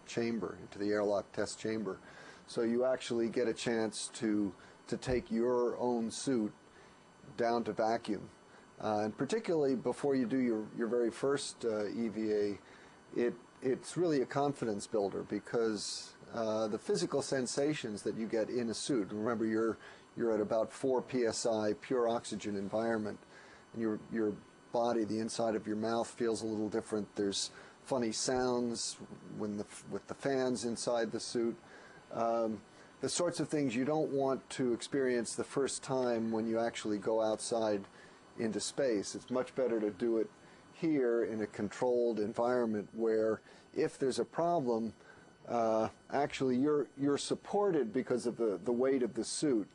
chamber, into the airlock test chamber. So you actually get a chance to take your own suit down to vacuum. And particularly before you do your very first EVA, it's really a confidence builder, because the physical sensations that you get in a suit, remember you're at about 4 psi pure oxygen environment, and your body, the inside of your mouth, feels a little different. There's funny sounds with the fans inside the suit. The sorts of things you don't want to experience the first time when you actually go outside into space. It's much better to do it here in a controlled environment where, if there's a problem, actually you're supported because of the weight of the suit.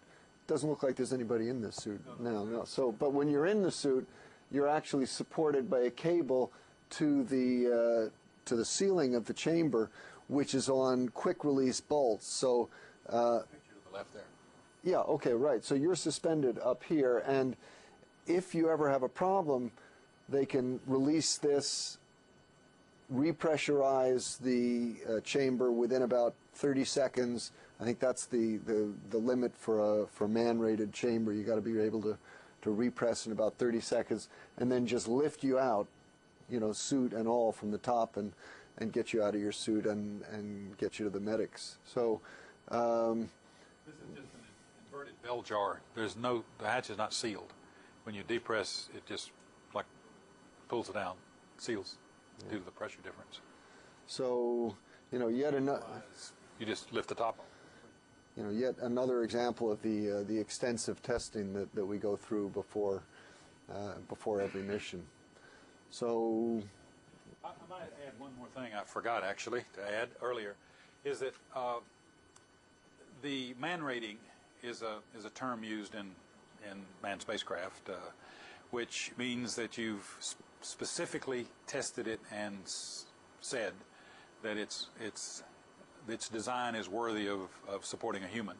It doesn't look like there's anybody in this suit. No. So, but when you're in the suit, you're actually supported by a cable to the ceiling of the chamber, which is on quick release bolts. So Picture to the left there. yeah, okay, right. So you're suspended up here, and if you ever have a problem, they can release this, repressurize the chamber within about 30 seconds. I think that's the limit for a man-rated chamber. You got to be able to repress in about 30 seconds, and then just lift you out, suit and all, from the top, and get you out of your suit and get you to the medics. So This is just an inverted bell jar. The hatch is not sealed. When you depress, it just like pulls it down, seals, due to the pressure difference. So, yet another. You just lift the top. Yet another example of the extensive testing that we go through before every mission. So, I might add one more thing I forgot actually to add earlier, is that the man rating is a term used in manned spacecraft, which means that you've specifically tested it and said that its design is worthy of supporting a human.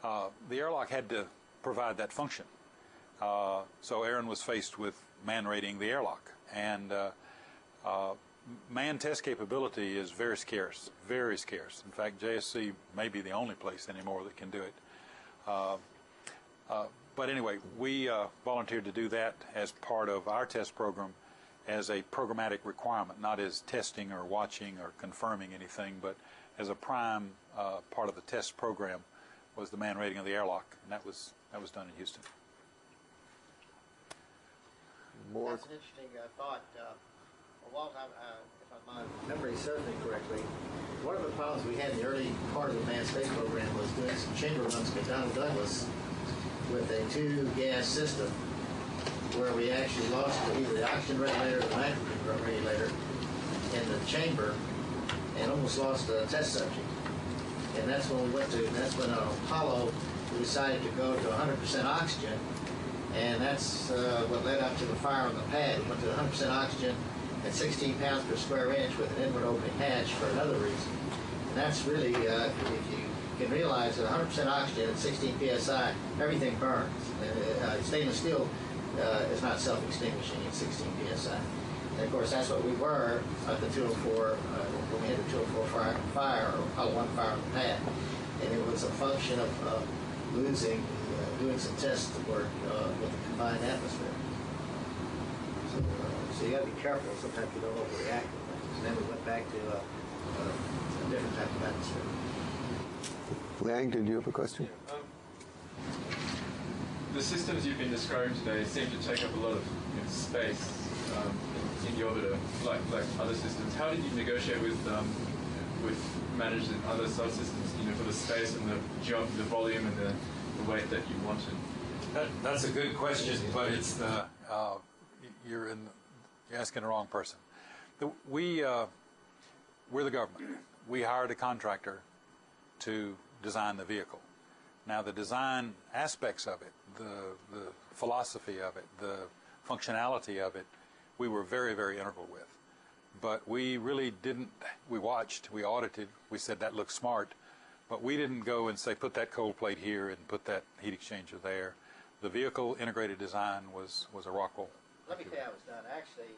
The airlock had to provide that function. So Aaron was faced with man rating the airlock. And man test capability is very scarce, very scarce. In fact, JSC may be the only place anymore that can do it. But anyway, we volunteered to do that as part of our test program as a programmatic requirement, not as testing or watching or confirming anything, but as a prime part of the test program was the man rating of the airlock, and that was done in Houston. more. That's an interesting thought. Walt, if my memory serves me correctly, one of the problems we had in the early part of the manned space program was doing some chamber runs with Donald Douglas with a two-gas system where we actually lost either the oxygen regulator or the nitrogen regulator in the chamber and almost lost a test subject. And that's when on Apollo we decided to go to 100% oxygen, and that's what led up to the fire on the pad. We went to 100% oxygen at 16 pounds per square inch with an inward opening hatch for another reason. And that's really, if you can realize that 100% oxygen at 16 psi, everything burns. Stainless steel is not self-extinguishing at 16 psi. And of course, that's what we were at the 204, when we had the 204 fire, or Apollo 1 fire on the pad. And it was a function of doing some test work with the combined atmosphere. So you got to be careful. Sometimes you don't overreact. So then we went back to a different type of atmosphere. Liang, did you have a question? The systems you've been describing today seem to take up a lot of space in the orbiter, like other systems. How did you negotiate with managers and other subsystems, for the space and the volume and the weight that you wanted? That's a good question, but it's you're asking the wrong person. We're the government. We hired a contractor to design the vehicle. Now, the design aspects of it, the philosophy of it, the functionality of it, we were very, very integral with. But we really didn't, we watched, we audited, we said that looks smart, but we didn't go and say put that cold plate here and put that heat exchanger there. The vehicle integrated design was a Rockwell. Let me tell you how it was done. Actually,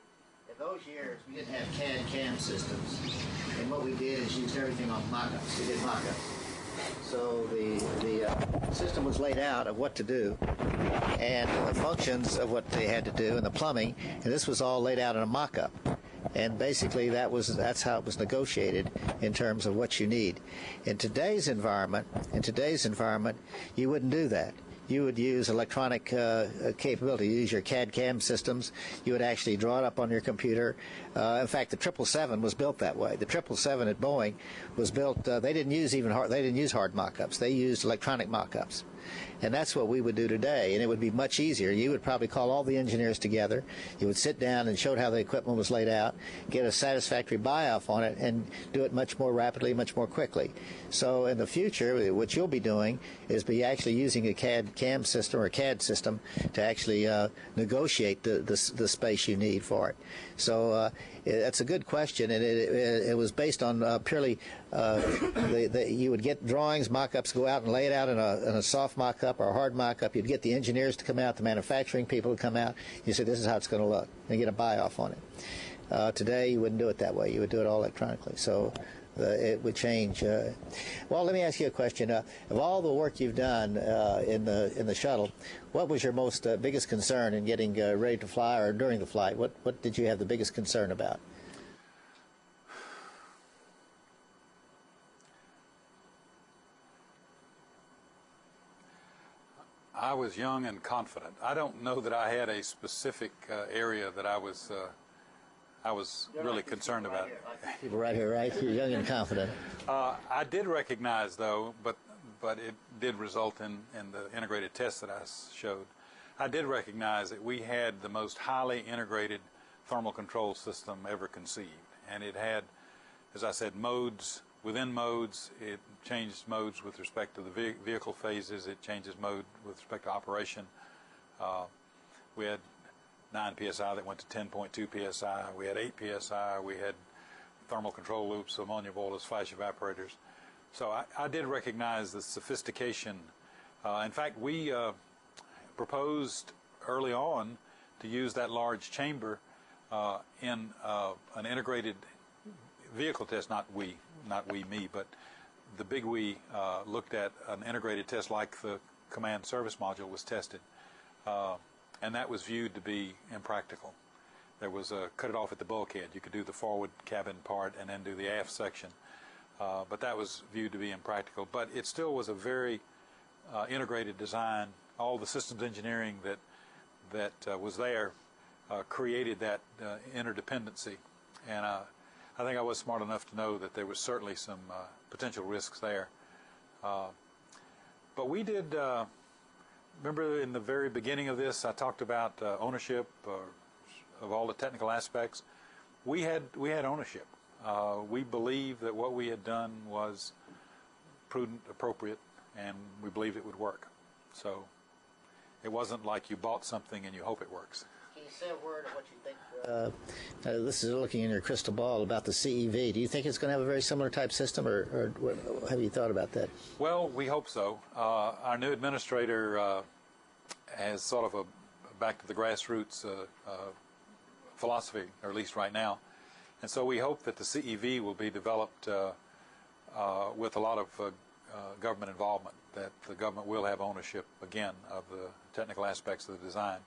in those years, we didn't have CAD CAM systems. And what we did is used everything on mock-ups. We did mock-ups. So the system was laid out of what to do and the functions of what they had to do and the plumbing, and this was all laid out in a mock-up. And basically that's how it was negotiated in terms of what you need. In today's environment, you wouldn't do that. You would use electronic capability. You use your CAD/CAM systems. You would actually draw it up on your computer. In fact, the 777 was built that way. The 777 at Boeing was built. They didn't use hard mock-ups. They used electronic mock-ups. And that's what we would do today, and it would be much easier. You would probably call all the engineers together. You would sit down and show how the equipment was laid out, get a satisfactory buy-off on it, and do it much more rapidly, much more quickly. So in the future, what you'll be doing is be actually using a CAD/CAM system or a CAD system to actually negotiate the space you need for it. So that's a good question, and it was based on purely you would get drawings, mock-ups, go out and lay it out in a soft mock-up or a hard mock-up. You'd get the engineers to come out, the manufacturing people to come out. You say, this is how it's going to look, and get a buy-off on it. Today, you wouldn't do it that way. You would do it all electronically. So it would change. Well, let me ask you a question. Of all the work you've done in the shuttle, what was your most biggest concern in getting ready to fly or during the flight? What did you have the biggest concern about? I was young and confident. I don't know that I had a specific area that I was I was really concerned about. People right here, right? You're young and confident. I did recognize, though, but it did result in the integrated test that I showed. I did recognize that we had the most highly integrated thermal control system ever conceived, and it had, as I said, modes within modes. It changed modes with respect to the vehicle phases. It changes mode with respect to operation. We had 9 psi that went to 10.2 psi. We had 8 psi. We had thermal control loops, ammonia boilers, flash evaporators. So I did recognize the sophistication. In fact, we proposed early on to use that large chamber in an integrated vehicle test. Not we, me, but the big we looked at an integrated test like the command service module was tested. And that was viewed to be impractical. There was a cut it off at the bulkhead. You could do the forward cabin part and then do the aft section. But that was viewed to be impractical. But it still was a very integrated design. All the systems engineering that was there created that interdependency. And I think I was smart enough to know that there was certainly some potential risks there. But we did... remember in the very beginning of this, I talked about ownership of all the technical aspects. We had ownership. We believed that what we had done was prudent, appropriate, and we believed it would work. So it wasn't like you bought something and you hope it works. Can you say a word of what you think? This is looking in your crystal ball about the CEV. Do you think it's going to have a very similar type system, or what, have you thought about that? Well, we hope so. Our new administrator has sort of a back to the grassroots philosophy, or at least right now. And so we hope that the CEV will be developed with a lot of government involvement, that the government will have ownership, again, of the technical aspects of the design.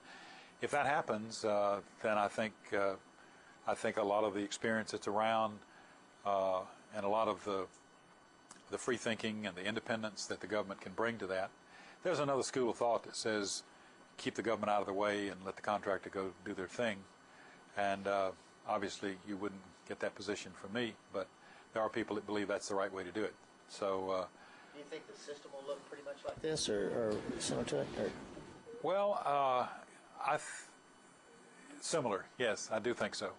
If that happens, then I think a lot of the experience that's around and a lot of the free thinking and the independence that the government can bring to that. There's another school of thought that says keep the government out of the way and let the contractor go do their thing. And obviously you wouldn't get that position from me, but there are people that believe that's the right way to do it. So do you think the system will look pretty much like this, or similar to it? Or? Well, similar, yes, I do think so.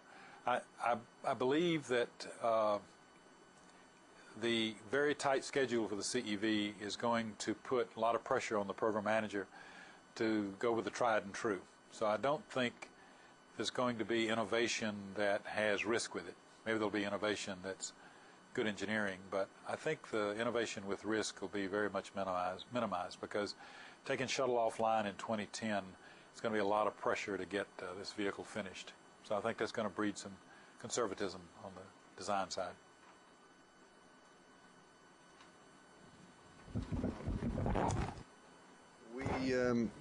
I believe that the very tight schedule for the CEV is going to put a lot of pressure on the program manager to go with the tried and true. So I don't think there's going to be innovation that has risk with it. Maybe there'll be innovation that's good engineering, but I think the innovation with risk will be very much minimized because taking shuttle offline in 2010, it's going to be a lot of pressure to get this vehicle finished. So I think that's going to breed some conservatism on the design side.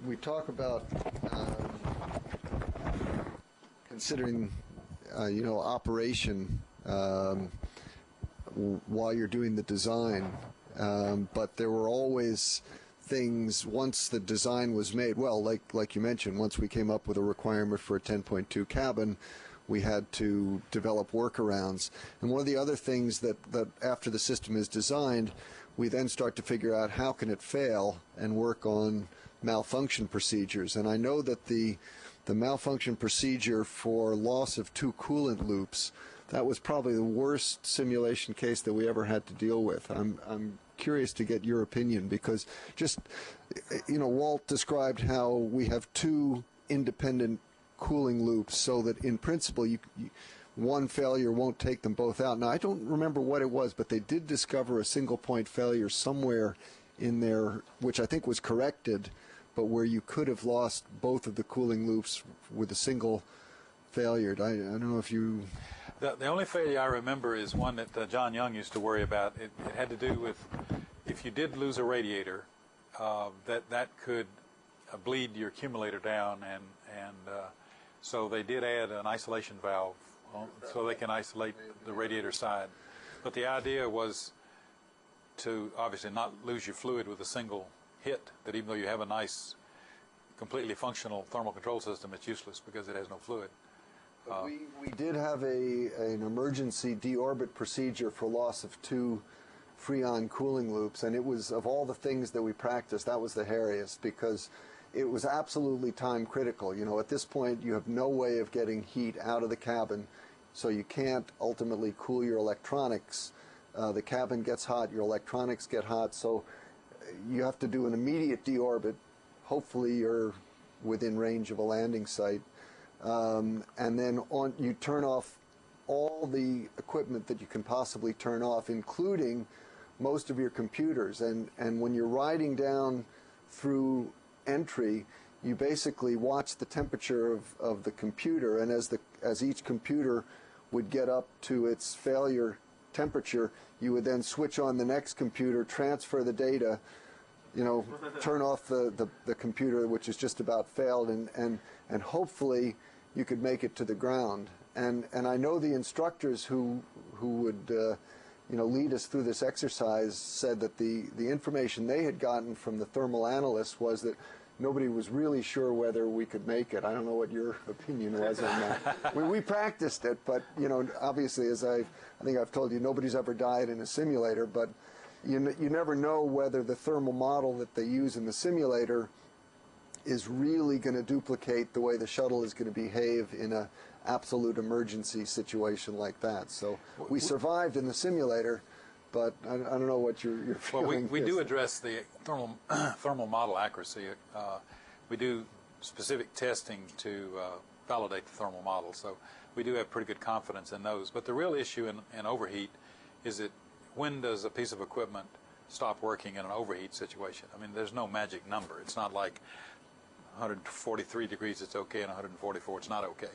We talk about considering operation while you're doing the design, but there were always things once the design was made. Well, like you mentioned, once we came up with a requirement for a 10.2 cabin, we had to develop workarounds. And one of the other things that after the system is designed, we then start to figure out how can it fail and work on malfunction procedures. And I know that the malfunction procedure for loss of 2 coolant loops, that was probably the worst simulation case that we ever had to deal with. I'm curious to get your opinion because just, Walt described how we have 2 independent cooling loops so that in principle one failure won't take them both out. Now, I don't remember what it was, but they did discover a single point failure somewhere in there, which I think was corrected, but where you could have lost both of the cooling loops with a single failure. I don't know if you... The only failure I remember is one that John Young used to worry about. It had to do with if you did lose a radiator, that could bleed your accumulator down, and so they did add an isolation valve so they can isolate the radiator side. But the idea was to obviously not lose your fluid with a single hit, that even though you have a nice, completely functional thermal control system, it's useless because it has no fluid. We did have an emergency deorbit procedure for loss of 2 Freon cooling loops, and it was, of all the things that we practiced, that was the hairiest, because it was absolutely time critical. You know, at this point you have no way of getting heat out of the cabin, so you can't ultimately cool your electronics. The cabin gets hot, your electronics get hot, so you have to do an immediate deorbit. Hopefully you're within range of a landing site. And then you turn off all the equipment that you can possibly turn off, including most of your computers. And when you're riding down through entry, you basically watch the temperature of the computer, and as each computer would get up to its failure temperature, you would then switch on the next computer, transfer the data, you know, turn off the computer which is just about failed, and hopefully you could make it to the ground. And I know the instructors who would you know, lead us through this exercise said that the information they had gotten from the thermal analysts was that nobody was really sure whether we could make it. I don't know what your opinion was on that. We practiced it, but you know, obviously, as I think I've told you, nobody's ever died in a simulator, but you never know whether the thermal model that they use in the simulator is really going to duplicate the way the shuttle is going to behave in a absolute emergency situation like that. So we survived in the simulator, but I don't know what your feeling we is. do address the thermal model accuracy. We do specific testing to validate the thermal model, so we do have pretty good confidence in those. But the real issue in overheat is that when does a piece of equipment stop working in an overheat situation? I mean, there's no magic number. It's not like 143 degrees it's okay and 144 it's not okay.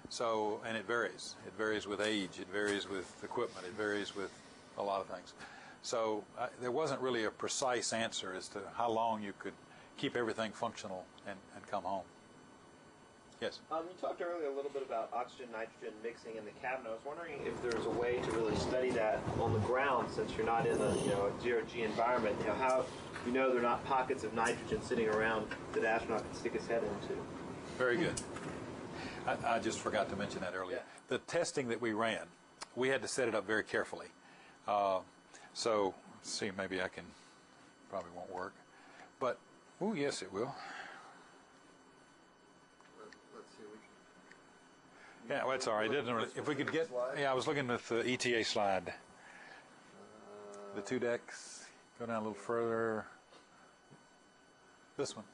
So, and it varies. It varies with age, it varies with equipment, it varies with a lot of things. So there wasn't really a precise answer as to how long you could keep everything functional and come home. Yes? You talked earlier a little bit about oxygen-nitrogen mixing in the cabin. I was wondering if there's a way to really study that on the ground, since you're not in a zero-G environment. You know, how there are not pockets of nitrogen sitting around that an astronaut can stick his head into. Very good. I just forgot to mention that earlier. Yeah. The testing that we ran, we had to set it up very carefully. So, let's see, maybe I can, probably won't work. But, oh, yes, it will. Yeah, well, that's all right. It didn't really, if we could get, yeah, I was looking at the ETA slide. The 2 decks, go down a little further. This one.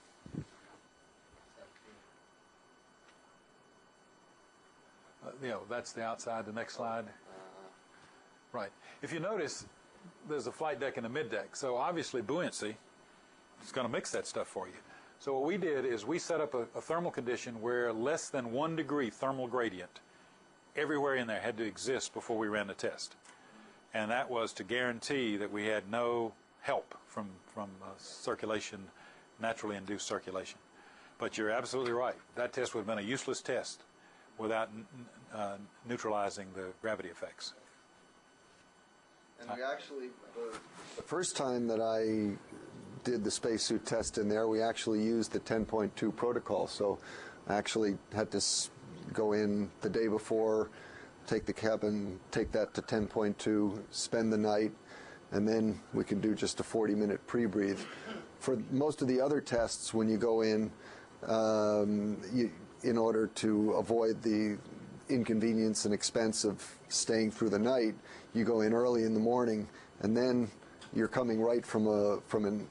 That's the outside, the next slide. Right. If you notice, there's a flight deck and a mid deck, so obviously buoyancy is going to mix that stuff for you. So what we did is we set up a thermal condition where less than 1 degree thermal gradient everywhere in there had to exist before we ran the test. And that was to guarantee that we had no help from circulation, naturally induced circulation. But you're absolutely right. That test would have been a useless test without neutralizing the gravity effects. And we actually, the first time that I did the spacesuit test in there, we actually used the 10.2 protocol. So I actually had to go in the day before, take the cabin, take that to 10.2, spend the night, and then we can do just a 40-minute pre-breathe. For most of the other tests, when you go in, in order to avoid the inconvenience and expense of staying through the night, you go in early in the morning, and then you're coming right from a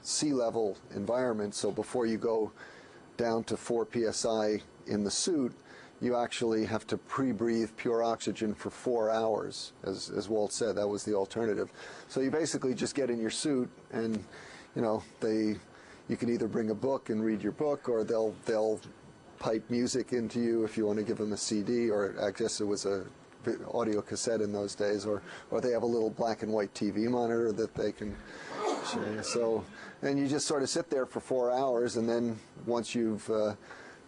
sea level environment. So before you go down to 4 psi in the suit, you actually have to pre-breathe pure oxygen for 4 hours. As Walt said, that was the alternative. So you basically just get in your suit, and you can either bring a book and read your book, or they'll pipe music into you if you want to give them a CD, or I guess it was a audio cassette in those days, or they have a little black and white TV monitor that they can show you. So, and you just sort of sit there for 4 hours, and then once you've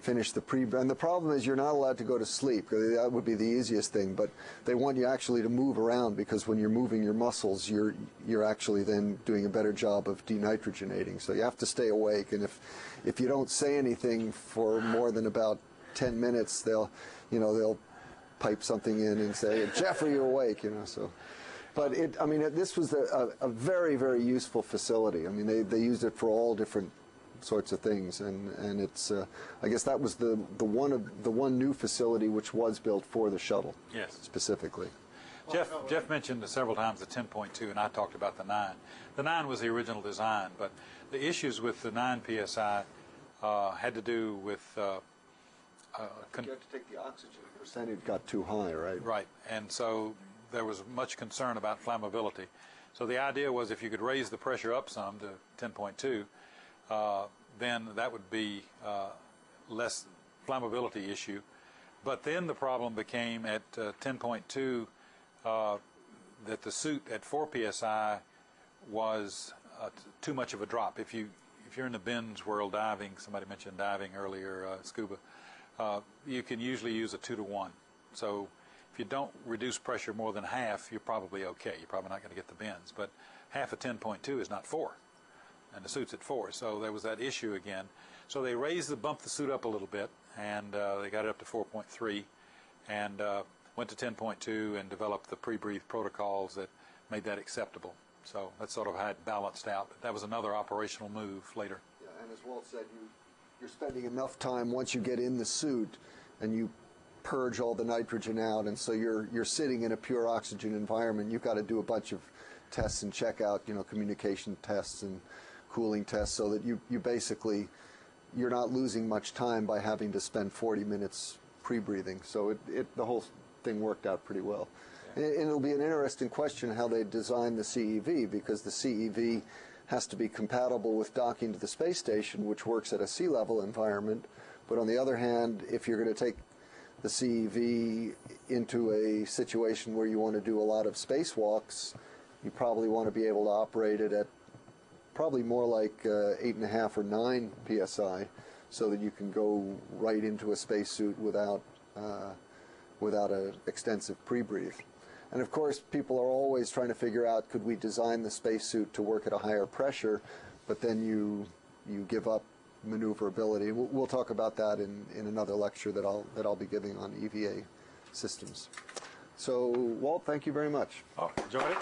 finished the and the problem is you're not allowed to go to sleep. That would be the easiest thing, but they want you actually to move around, because when you're moving your muscles, you're actually then doing a better job of denitrogenating. So you have to stay awake, and if you don't say anything for more than about 10 minutes, they'll pipe something in and say, Jeff, are you awake? You know, so. But this was a very, very useful facility. I mean, they used it for all different sorts of things, and it's I guess that was the one new facility which was built for the shuttle. Yes. Specifically. Jeff mentioned several times the 10.2, and I talked about the 9. The 9 was the original design, but the issues with the 9 PSI had to do with you had to take the oxygen percentage got too high, right? Right, and so there was much concern about flammability. So the idea was if you could raise the pressure up some to 10.2, then that would be less flammability issue. But then the problem became at 10.2 that the suit at 4 psi was too much of a drop. If you're in the bins world diving, somebody mentioned diving earlier, scuba, you can usually use a 2 to 1. So if you don't reduce pressure more than half, you're probably okay. You're probably not going to get the bends. But half of 10.2 is not 4, and the suit's at 4. So there was that issue again. So they bumped the suit up a little bit, and they got it up to 4.3, and went to 10.2 and developed the pre-breathe protocols that made that acceptable. So that's sort of how it balanced out. But that was another operational move later. Yeah, and as Walt said, you're spending enough time once you get in the suit and you purge all the nitrogen out, and so you're sitting in a pure oxygen environment. You've got to do a bunch of tests and check out, communication tests and cooling tests, so that you basically, you're not losing much time by having to spend 40 minutes pre-breathing. So the whole thing worked out pretty well. And it'll be an interesting question how they design the CEV, because the CEV has to be compatible with docking to the space station, which works at a sea level environment. But on the other hand, if you're going to take the CEV into a situation where you want to do a lot of spacewalks, you probably want to be able to operate it at probably more like 8.5 or 9 psi, so that you can go right into a spacesuit without an extensive pre-breathe. And of course, people are always trying to figure out, could we design the spacesuit to work at a higher pressure, but then you give up maneuverability. We'll talk about that in another lecture that I'll be giving on EVA systems. So, Walt, thank you very much. Oh, enjoyed it.